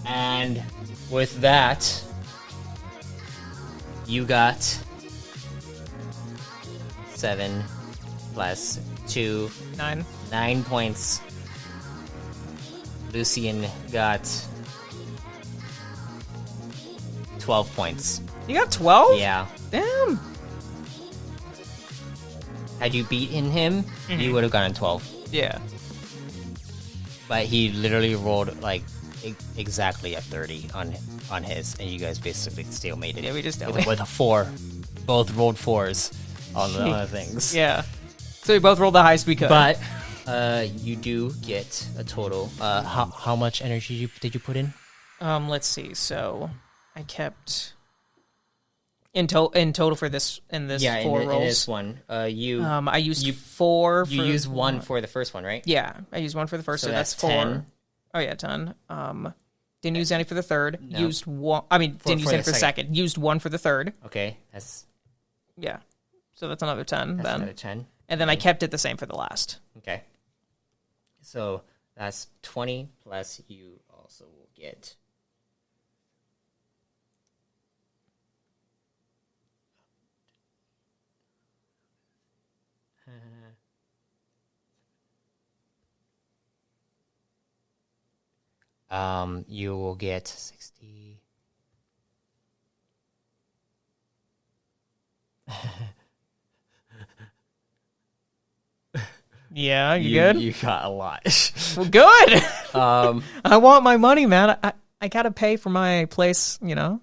[SPEAKER 1] And with that, you got 7 plus 2, 9 points. Lucian got 12 points.
[SPEAKER 2] You got 12?
[SPEAKER 1] Yeah.
[SPEAKER 2] Damn.
[SPEAKER 1] Had you beaten him, you would have gotten 12.
[SPEAKER 2] Yeah.
[SPEAKER 1] But he literally rolled like exactly a 30 on his, and you guys basically stalemated.
[SPEAKER 2] Yeah, we just
[SPEAKER 1] with a 4. Both rolled 4s on the other things.
[SPEAKER 2] Yeah. So we both rolled the highest we could.
[SPEAKER 1] But you do get a total. How much energy did you put in?
[SPEAKER 2] Let's see. So I kept in total for this 4 rolls.
[SPEAKER 1] In this one, I used
[SPEAKER 2] 4.
[SPEAKER 1] You used 1 for the first one, right?
[SPEAKER 2] Yeah, I used 1 for the first, so that's 4.
[SPEAKER 1] 10.
[SPEAKER 2] Oh yeah, 10. Didn't use any for the third.
[SPEAKER 1] No.
[SPEAKER 2] Used 1. I mean, didn't use any for the second. Used 1 for the third.
[SPEAKER 1] Okay, that's
[SPEAKER 2] So that's another 10.
[SPEAKER 1] that's
[SPEAKER 2] then
[SPEAKER 1] another 10.
[SPEAKER 2] And then I kept it the same for the last.
[SPEAKER 1] Okay. So that's 20 plus you also will get. You will get 60.
[SPEAKER 2] Yeah, you good?
[SPEAKER 1] You got a lot.
[SPEAKER 2] Well, good. I want my money, man. I gotta pay for my place,
[SPEAKER 1] 40, 100.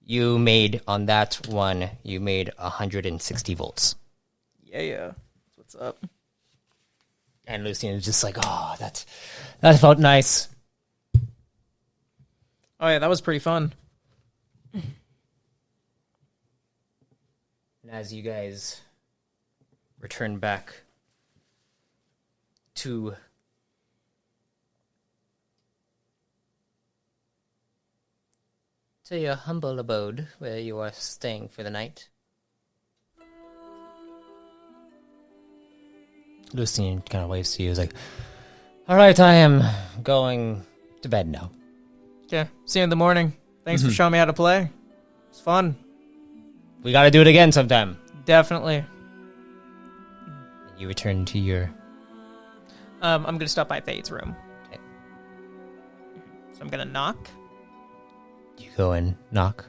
[SPEAKER 1] You made, on that one, you made 160 volts.
[SPEAKER 2] Yeah. What's up?
[SPEAKER 1] And Lucian is just like, oh, that felt nice.
[SPEAKER 2] Oh yeah, that was pretty fun.
[SPEAKER 1] And as you guys return back to your humble abode where you are staying for the night, Lucian kind of waves to you. He's like, all right, I am going to bed now.
[SPEAKER 2] Yeah, see you in the morning. Thanks for showing me how to play. It's fun.
[SPEAKER 1] We got to do it again sometime.
[SPEAKER 2] Definitely.
[SPEAKER 1] You return to your...
[SPEAKER 2] I'm going to stop by Thade's room.
[SPEAKER 1] Okay.
[SPEAKER 2] So I'm going to knock.
[SPEAKER 1] You go and knock.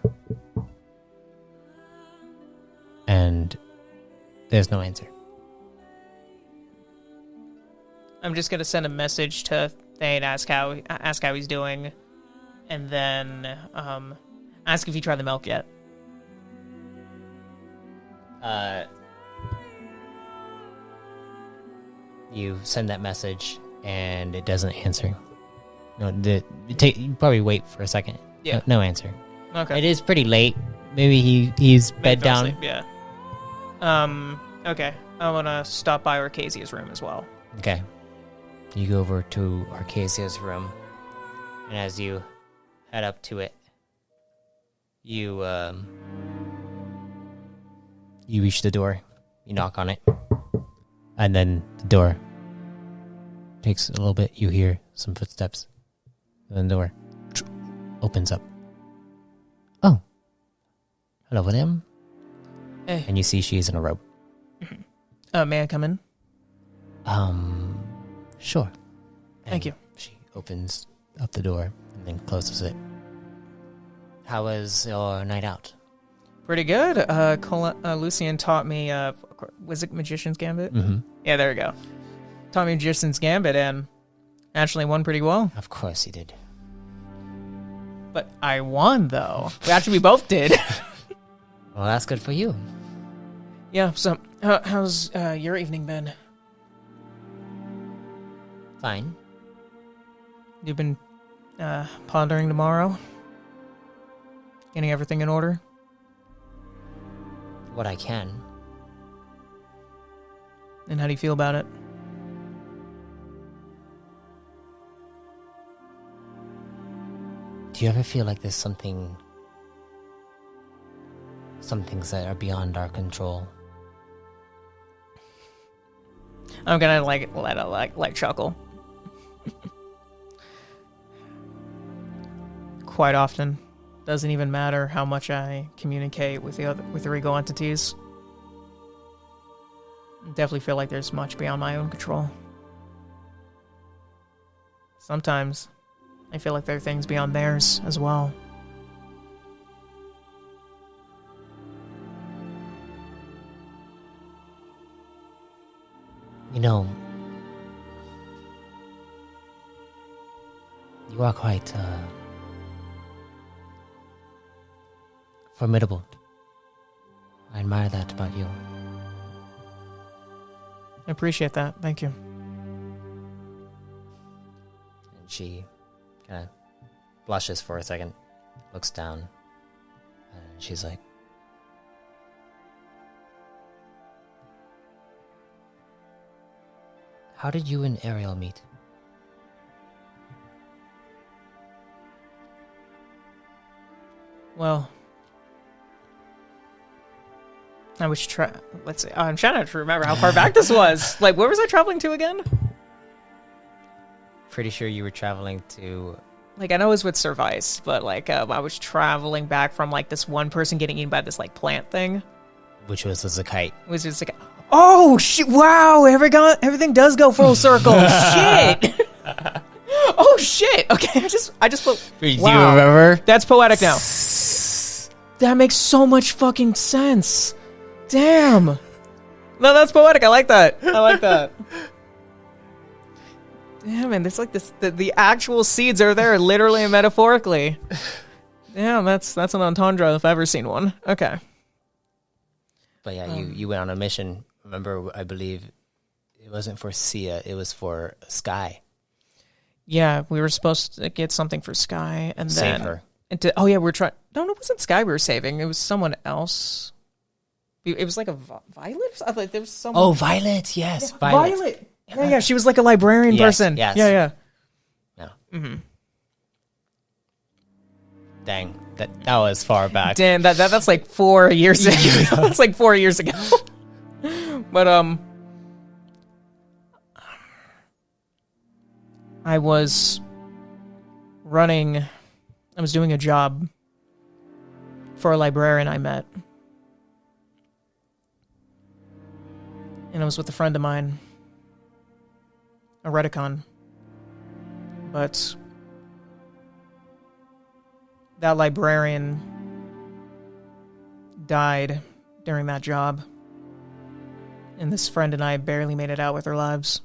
[SPEAKER 1] And there's no answer.
[SPEAKER 2] I'm just going to send a message to Thade, ask how he's doing, and then ask if he tried the milk yet.
[SPEAKER 1] You send that message, and it doesn't answer. No, you probably wait for a second.
[SPEAKER 2] Yeah.
[SPEAKER 1] No answer.
[SPEAKER 2] Okay.
[SPEAKER 1] It is pretty late. Maybe he's bed
[SPEAKER 2] Maybe fell
[SPEAKER 1] down.
[SPEAKER 2] asleep, yeah. Okay. I want to stop by Arcasia's room as well.
[SPEAKER 1] Okay. You go over to Arcasia's room, and as you head up to it, you reach the door. You knock on it, and then the door takes a little bit. You hear some footsteps, and then the door opens up. Oh, hello, William.
[SPEAKER 2] Hey.
[SPEAKER 1] And you see she's in a robe.
[SPEAKER 2] May I come in?
[SPEAKER 1] Sure.
[SPEAKER 2] Thank you.
[SPEAKER 1] She opens up the door and then closes it. How was your night out?
[SPEAKER 2] Pretty good. Lucian taught me, was it Magician's Gambit?
[SPEAKER 1] Mm-hmm.
[SPEAKER 2] Yeah, there we go. Taught me Magician's Gambit and actually won pretty well.
[SPEAKER 1] Of course he did.
[SPEAKER 2] But I won, though. Actually, we both did.
[SPEAKER 1] Well, that's good for you.
[SPEAKER 2] Yeah, so how's your evening been?
[SPEAKER 1] Fine.
[SPEAKER 2] You've been pondering tomorrow? Getting everything in order?
[SPEAKER 1] What I can.
[SPEAKER 2] And how do you feel about it?
[SPEAKER 1] Do you ever feel like there's some things that are beyond our control?
[SPEAKER 2] I'm gonna like let a like chuckle. Quite often, doesn't even matter how much I communicate with the ego entities. Definitely feel like there's much beyond my own control. Sometimes I feel like there are things beyond theirs as well.
[SPEAKER 1] You know, you are quite formidable. I admire that about you.
[SPEAKER 2] I appreciate that. Thank you.
[SPEAKER 1] And she kind of blushes for a second, looks down, and she's like, how did you and Ariel meet?
[SPEAKER 2] Well, I was let's see. I'm trying to remember how far back this was. Like, where was I traveling to again?
[SPEAKER 1] Pretty sure you were traveling to...
[SPEAKER 2] Like, I know it was with Service, but like, I was traveling back from like this one person getting eaten by this like plant thing.
[SPEAKER 1] Which was as a kite.
[SPEAKER 2] It was just like, oh shit! Wow, everything does go full circle. Shit. Oh shit. Okay, I just put.
[SPEAKER 1] Do you remember?
[SPEAKER 2] That's poetic now. That makes so much fucking sense. Damn. No, that's poetic. I like that. Damn, man, it's like this. The actual seeds are there, literally and metaphorically. Damn, that's an entendre if I've ever seen one. Okay.
[SPEAKER 1] But yeah, you went on a mission. Remember, I believe it wasn't for Sia, it was for Sky.
[SPEAKER 2] Yeah, we were supposed to get something for Sky and then
[SPEAKER 1] save her.
[SPEAKER 2] Oh yeah, we were trying. No, it wasn't Sky we were saving. It was someone else. It was like a Violet. I thought there was someone.
[SPEAKER 1] Oh, Violet. Yes,
[SPEAKER 2] yeah,
[SPEAKER 1] Violet.
[SPEAKER 2] Yeah. She was like a librarian person.
[SPEAKER 1] Yes.
[SPEAKER 2] Yeah.
[SPEAKER 1] No.
[SPEAKER 2] Mm-hmm.
[SPEAKER 1] Dang, that was far back.
[SPEAKER 2] Damn, that's like 4 years ago. That's like 4 years ago. But I was doing a job for a librarian I met. And I was with a friend of mine, a Redicon. But that librarian died during that job. And this friend and I barely made it out with our lives.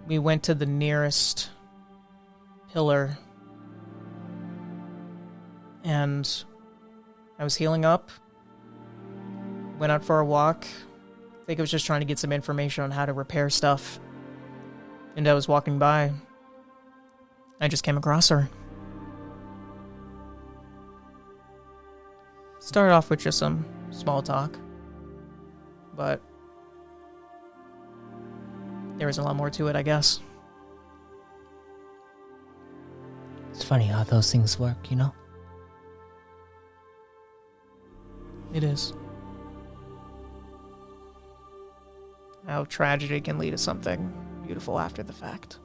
[SPEAKER 2] We went to the nearest pillar. And I was healing up. Went out for a walk. I think I was just trying to get some information on how to repair stuff. And I was walking by. I just came across her. Started off with just some small talk. But there was a lot more to it, I guess.
[SPEAKER 1] It's funny how those things work, you know?
[SPEAKER 2] It is. How tragedy can lead to something beautiful after the fact.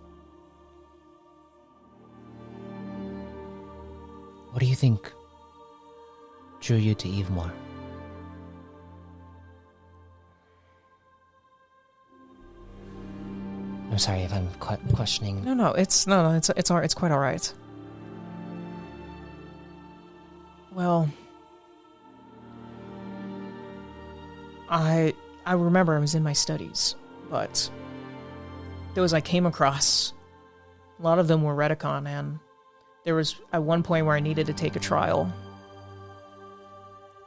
[SPEAKER 1] What do you think drew you to Evemore? I'm sorry if I'm questioning.
[SPEAKER 2] No, it's quite all right. Well, I remember I was in my studies, but those I came across, a lot of them were Redicon, and there was at one point where I needed to take a trial.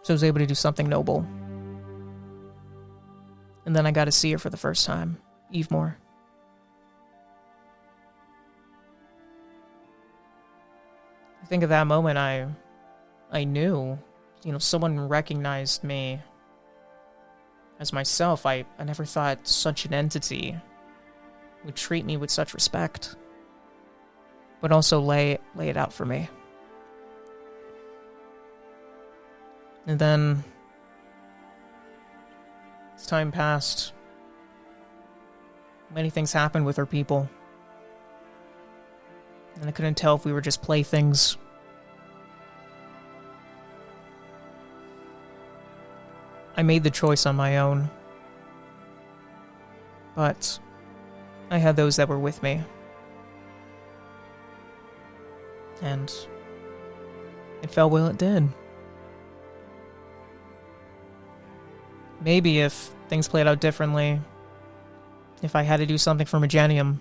[SPEAKER 2] So I was able to do something noble. And then I got to see her for the first time, Evemore. I think at that moment I knew, someone recognized me as myself. I never thought such an entity would treat me with such respect, but also lay it out for me. And then
[SPEAKER 3] As time passed, many things happened with our people. And I couldn't tell if we were just playthings. I made the choice on my own. But I had those that were with me. And it fell well it did. Maybe if things played out differently, if I had to do something for Magenium,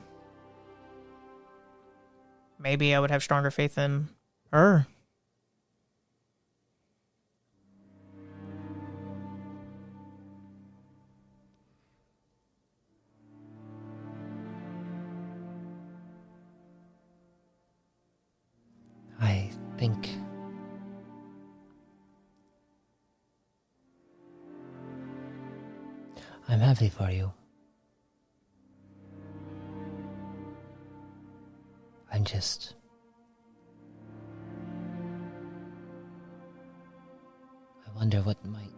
[SPEAKER 3] maybe I would have stronger faith in her.
[SPEAKER 1] I think I'm happy for you. I'm just... I wonder what might...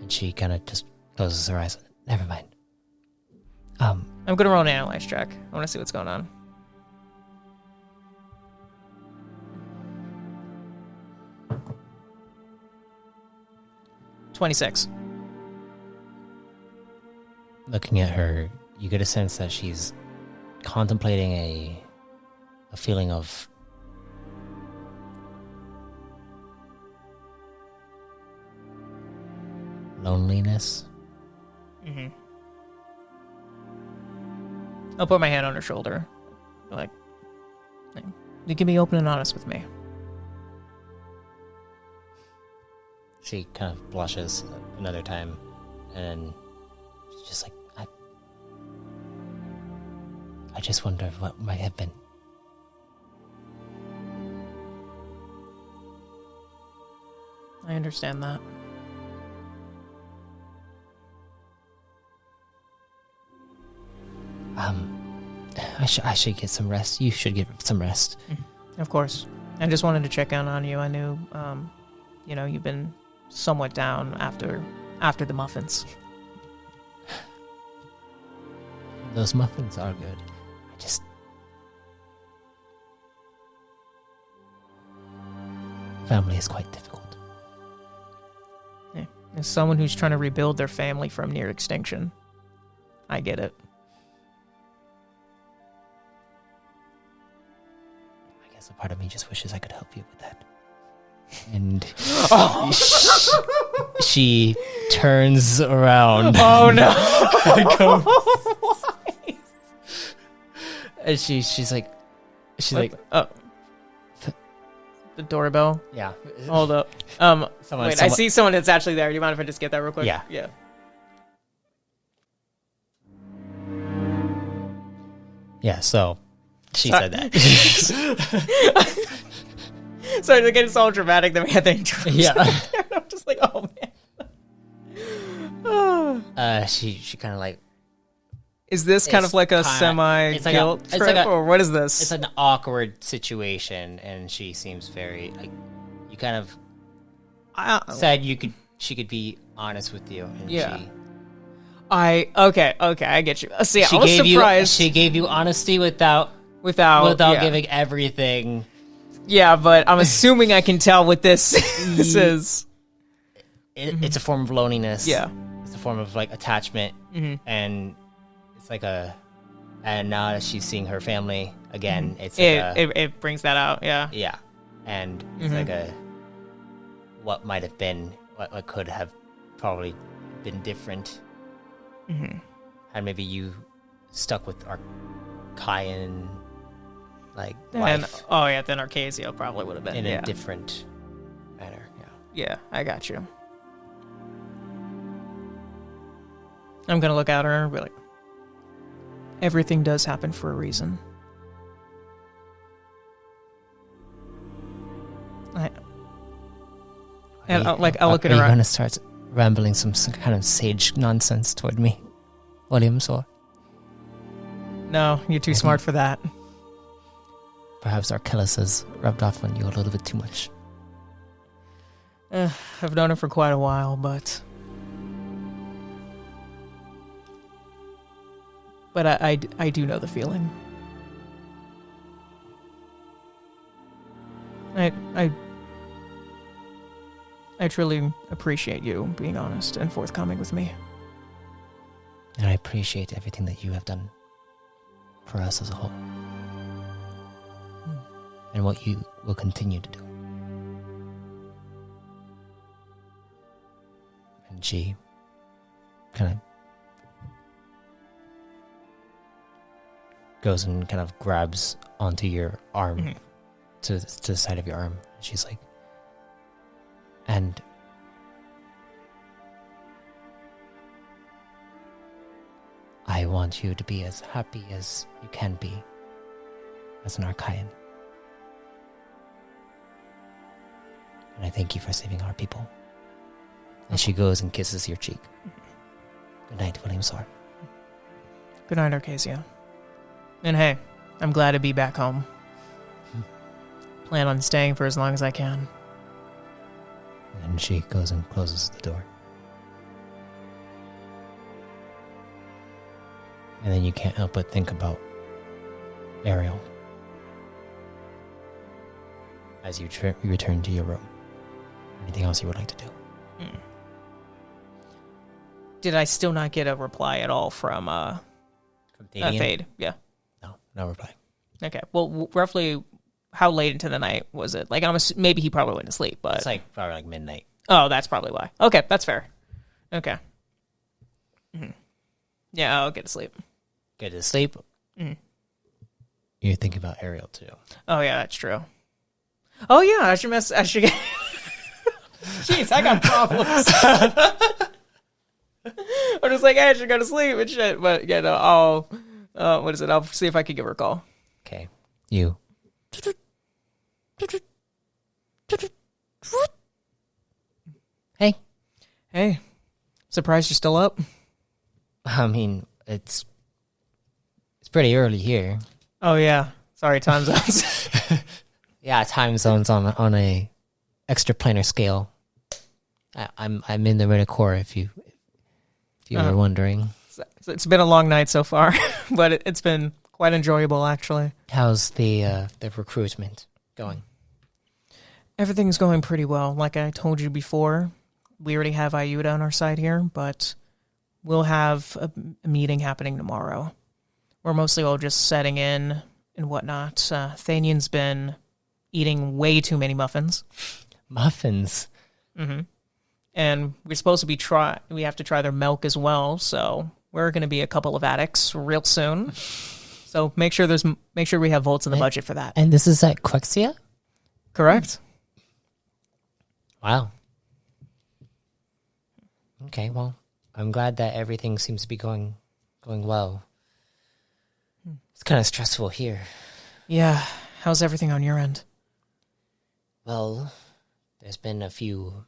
[SPEAKER 1] And she kind of just closes her eyes. Never mind.
[SPEAKER 3] I'm gonna roll an analyze check. I want to see what's going on. $26.
[SPEAKER 1] Looking at her, you get a sense that she's contemplating a feeling of loneliness.
[SPEAKER 3] Mm-hmm. I'll put my hand on her shoulder. Like, you can be open and honest with me.
[SPEAKER 1] She kind of blushes another time, and she's just like, I just wonder what might have been.
[SPEAKER 3] I understand that.
[SPEAKER 1] I should get some rest. You should get some rest.
[SPEAKER 3] Of course. I just wanted to check in on you. I knew, you've been somewhat down after the muffins.
[SPEAKER 1] Those muffins are good. Family is quite difficult.
[SPEAKER 3] Yeah. As someone who's trying to rebuild their family from near extinction, I get it.
[SPEAKER 1] I guess a part of me just wishes I could help you with that. And she turns around.
[SPEAKER 3] Oh no!
[SPEAKER 1] And she's like,
[SPEAKER 3] oh, the doorbell.
[SPEAKER 1] Yeah.
[SPEAKER 3] Hold up. Wait, I see someone that's actually there. Do you mind if I just get that real quick?
[SPEAKER 1] Yeah.
[SPEAKER 3] Yeah.
[SPEAKER 1] Yeah. So she said that.
[SPEAKER 3] Sorry, they're getting so dramatic that we had to interrupt.
[SPEAKER 1] Yeah.
[SPEAKER 3] I'm just like, oh man.
[SPEAKER 1] She kind of like.
[SPEAKER 3] Is this kind of like a semi-guilt trip, or what is this?
[SPEAKER 1] It's an awkward situation, and she seems very like. You kind of said she could be honest with you, and
[SPEAKER 3] yeah. Okay, I get you. See, I was surprised.
[SPEAKER 1] She gave you honesty without giving everything.
[SPEAKER 3] Yeah, but I'm assuming I can tell what this is.
[SPEAKER 1] It's a form of loneliness.
[SPEAKER 3] Yeah,
[SPEAKER 1] it's a form of like attachment, and it's like and now that she's seeing her family again, it's like
[SPEAKER 3] it brings that out. Yeah,
[SPEAKER 1] yeah, and it's like what might have been, what could have probably been different. And maybe you stuck with Archaean, life.
[SPEAKER 3] Oh yeah, then Arcasio probably would have been
[SPEAKER 1] in a different manner.
[SPEAKER 3] Yeah, I got you. I'm gonna look at her and be like, everything does happen for a reason. I'll look at her.
[SPEAKER 1] Are you gonna start rambling some kind of sage nonsense toward me, Williams, or?
[SPEAKER 3] No, you're too smart for that.
[SPEAKER 1] Perhaps Archelaus has rubbed off on you a little bit too much.
[SPEAKER 3] I've known her for quite a while, but I do know the feeling. I truly appreciate you being honest and forthcoming with me.
[SPEAKER 1] And I appreciate everything that you have done for us as a whole. And what you will continue to do. And she kind of goes and kind of grabs onto your arm, to the side of your arm. She's like, and I want you to be as happy as you can be as an Archaean. And I thank you for saving our people. And she goes and kisses your cheek. Good night, William Sor.
[SPEAKER 3] Good night, Arcasia. And hey, I'm glad to be back home. Plan on staying for as long as I can.
[SPEAKER 1] And she goes and closes the door. And then you can't help but think about Ariel as you return to your room. Anything else you would like to do?
[SPEAKER 3] Did I still not get a reply at all from Fade? Yeah.
[SPEAKER 1] No reply.
[SPEAKER 3] Okay. Well, roughly, how late into the night was it? Like, maybe he probably went to sleep, but
[SPEAKER 1] It's like probably like midnight.
[SPEAKER 3] Oh, that's probably why. Okay, that's fair. Okay. Yeah, I'll get to sleep.
[SPEAKER 1] Get to sleep. You're thinking about Ariel too.
[SPEAKER 3] Oh yeah, that's true. Oh yeah, I should get. Jeez, I got problems. I'm just like, hey, I should go to sleep and shit. But yeah, no, what is it? I'll see if I can give her a call.
[SPEAKER 1] Okay. You. Hey.
[SPEAKER 3] Hey. Surprised you're still up?
[SPEAKER 1] I mean, it's pretty early here.
[SPEAKER 3] Oh yeah. Sorry, time zones.
[SPEAKER 1] Yeah, time zones on a extraplanar scale. I'm in the Red Core if you were wondering.
[SPEAKER 3] So it's been a long night so far, but it's been quite enjoyable actually.
[SPEAKER 1] How's the recruitment going?
[SPEAKER 3] Everything's going pretty well. Like I told you before, we already have Iuda on our side here, but we'll have a meeting happening tomorrow. We're mostly all just setting in and whatnot. Thanian's been eating way too many muffins.
[SPEAKER 1] Muffins?
[SPEAKER 3] Mm-hmm. And we're supposed to be we have to try their milk as well, so we're going to be a couple of addicts real soon. So make sure we have volts in the budget for that.
[SPEAKER 1] And this is at Quexia?
[SPEAKER 3] Correct.
[SPEAKER 1] Wow. Okay, well, I'm glad that everything seems to be going well. It's kind of stressful here.
[SPEAKER 3] Yeah. How's everything on your end?
[SPEAKER 1] Well, there's been a few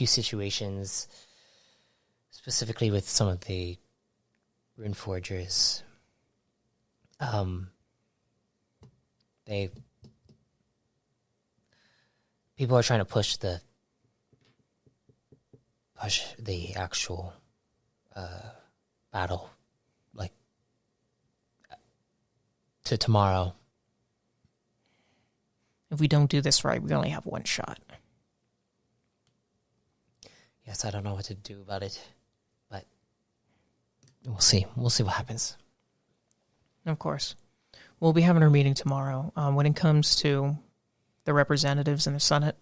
[SPEAKER 1] situations, specifically with some of the rune forgers. People are trying to push the actual battle, like, to tomorrow.
[SPEAKER 3] If we don't do this right, we only have one shot.
[SPEAKER 1] Yes, I don't know what to do about it, but we'll see. We'll see what happens.
[SPEAKER 3] Of course. We'll be having our meeting tomorrow. When it comes to the representatives in the Senate,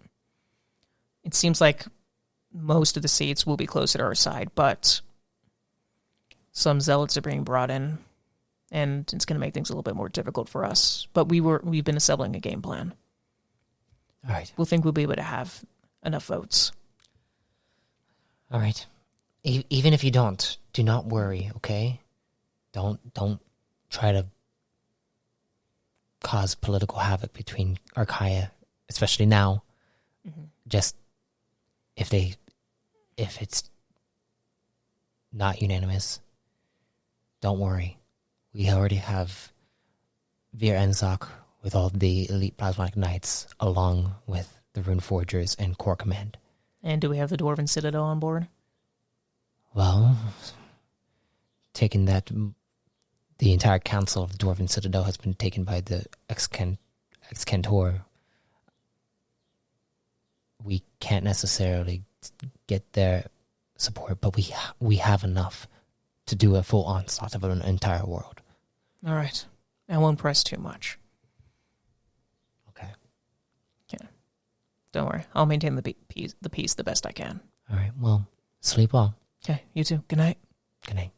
[SPEAKER 3] it seems like most of the seats will be closer to our side, but some zealots are being brought in, and it's going to make things a little bit more difficult for us. But we've been assembling a game plan.
[SPEAKER 1] All right.
[SPEAKER 3] We'll think we'll be able to have enough votes.
[SPEAKER 1] All right. Even if you don't, do not worry, okay? Don't try to cause political havoc between Archaea, especially now. Mm-hmm. Just if it's not unanimous, don't worry. We already have Vir Enzok with all the elite plasmatic knights, along with the Rune Forgers and Corps Command.
[SPEAKER 3] And do we have the Dwarven Citadel on board?
[SPEAKER 1] Well, taking that, the entire council of the Dwarven Citadel has been taken by the ex-Cantor. We can't necessarily get their support, but we have enough to do a full onslaught of an entire world.
[SPEAKER 3] All right. I won't press too much.
[SPEAKER 1] Okay.
[SPEAKER 3] Yeah. Don't worry. I'll maintain the peace the best I can.
[SPEAKER 1] All right. Well, sleep well.
[SPEAKER 3] Okay. You too. Good night.
[SPEAKER 1] Good night.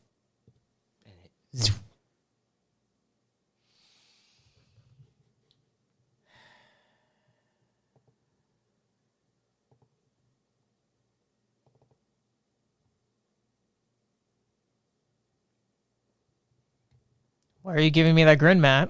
[SPEAKER 3] Why are you giving me that grin, Matt?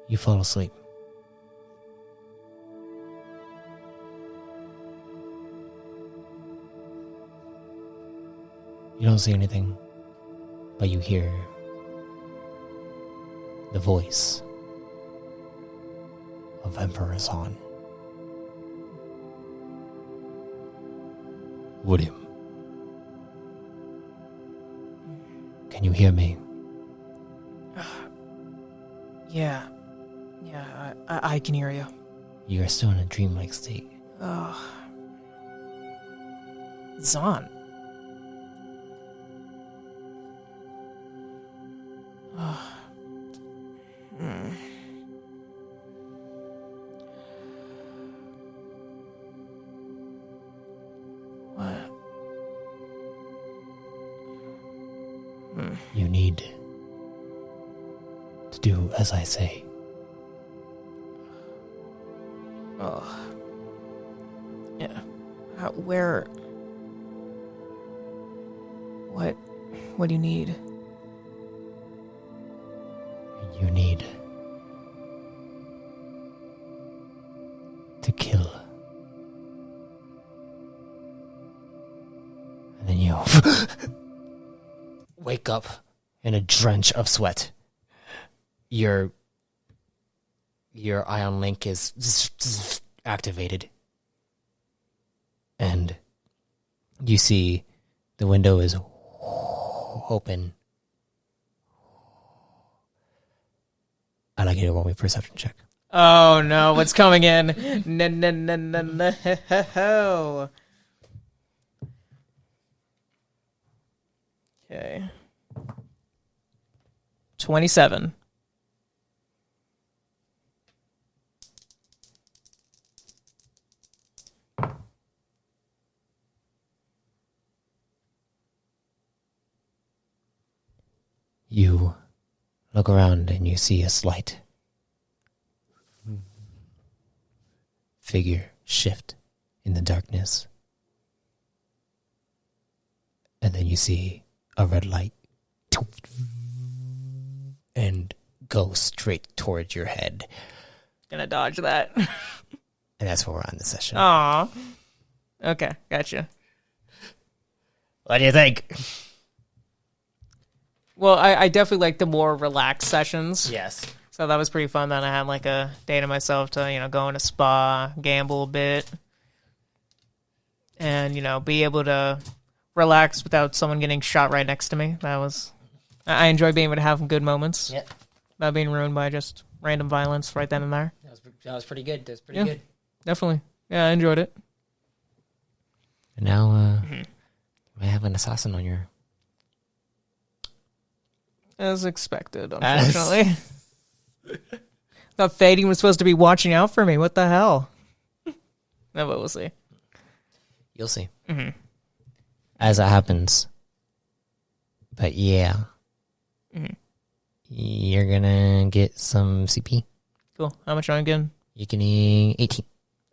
[SPEAKER 1] You fall asleep. You don't see anything, but you hear the voice of Emperor Zahn. William, can you hear me?
[SPEAKER 3] Yeah. I can hear you.
[SPEAKER 1] You are still in a dreamlike state.
[SPEAKER 3] Oh. Zahn. What?
[SPEAKER 1] You need to do as I say.
[SPEAKER 3] Oh. Yeah. Where? What do you need?
[SPEAKER 1] You need to kill. And then you wake up in a drench of sweat. Your ion link is activated. And you see the window is open. I'd like you to roll me a perception check.
[SPEAKER 3] Oh no, what's coming in? No. Okay. 27.
[SPEAKER 1] You look around and you see a slight figure shift in the darkness. And then you see a red light and go straight towards your head.
[SPEAKER 3] Gonna dodge that.
[SPEAKER 1] And that's where we're on the session.
[SPEAKER 3] Aw. Okay, gotcha.
[SPEAKER 1] What do you think?
[SPEAKER 3] Well, I definitely like the more relaxed sessions.
[SPEAKER 1] Yes.
[SPEAKER 3] So that was pretty fun. Then I had like a day to myself to, go in a spa, gamble a bit, and, be able to relax without someone getting shot right next to me. I enjoy being able to have good moments.
[SPEAKER 1] Yep.
[SPEAKER 3] Without being ruined by just random violence right then and there.
[SPEAKER 1] That was pretty good. That's pretty good.
[SPEAKER 3] Definitely. Yeah, I enjoyed it.
[SPEAKER 1] And now, I have an assassin on your...
[SPEAKER 3] As expected, unfortunately. Thought Fading was supposed to be watching out for me. What the hell? No, but we'll see.
[SPEAKER 1] You'll see.
[SPEAKER 3] Mm-hmm.
[SPEAKER 1] As that happens. But yeah.
[SPEAKER 3] Mm-hmm.
[SPEAKER 1] You're gonna get some CP.
[SPEAKER 3] Cool. How much am I getting?
[SPEAKER 1] You're getting 18.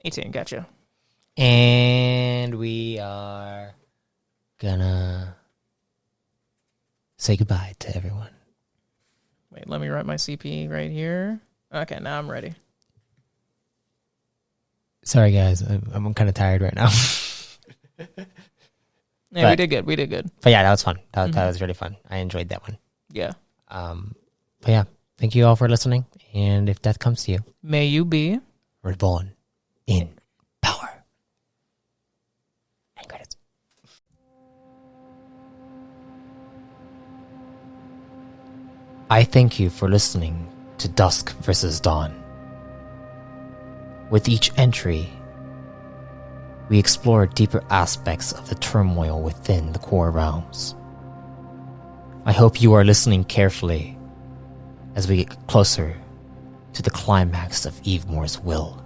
[SPEAKER 3] 18, gotcha.
[SPEAKER 1] And we are gonna say goodbye to everyone.
[SPEAKER 3] Wait, let me write my CP right here. Okay, now I'm ready.
[SPEAKER 1] Sorry, guys. I'm kind of tired right now.
[SPEAKER 3] Yeah, we did good. We did good.
[SPEAKER 1] But yeah, that was fun. That was really fun. I enjoyed that one.
[SPEAKER 3] Yeah.
[SPEAKER 1] But yeah, thank you all for listening. And if death comes to you,
[SPEAKER 3] may you be
[SPEAKER 1] reborn in power. And credits. I thank you for listening to Dusk versus Dawn. With each entry, we explore deeper aspects of the turmoil within the core realms. I hope you are listening carefully as we get closer to the climax of Evemore's will.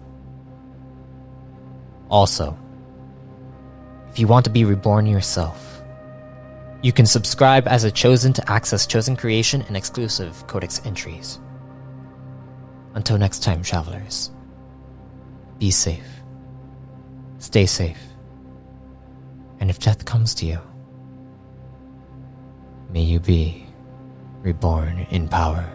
[SPEAKER 1] Also, if you want to be reborn yourself, you can subscribe as a Chosen to access Chosen creation and exclusive Codex entries. Until next time, travelers, be safe, stay safe, and if death comes to you, may you be reborn in power.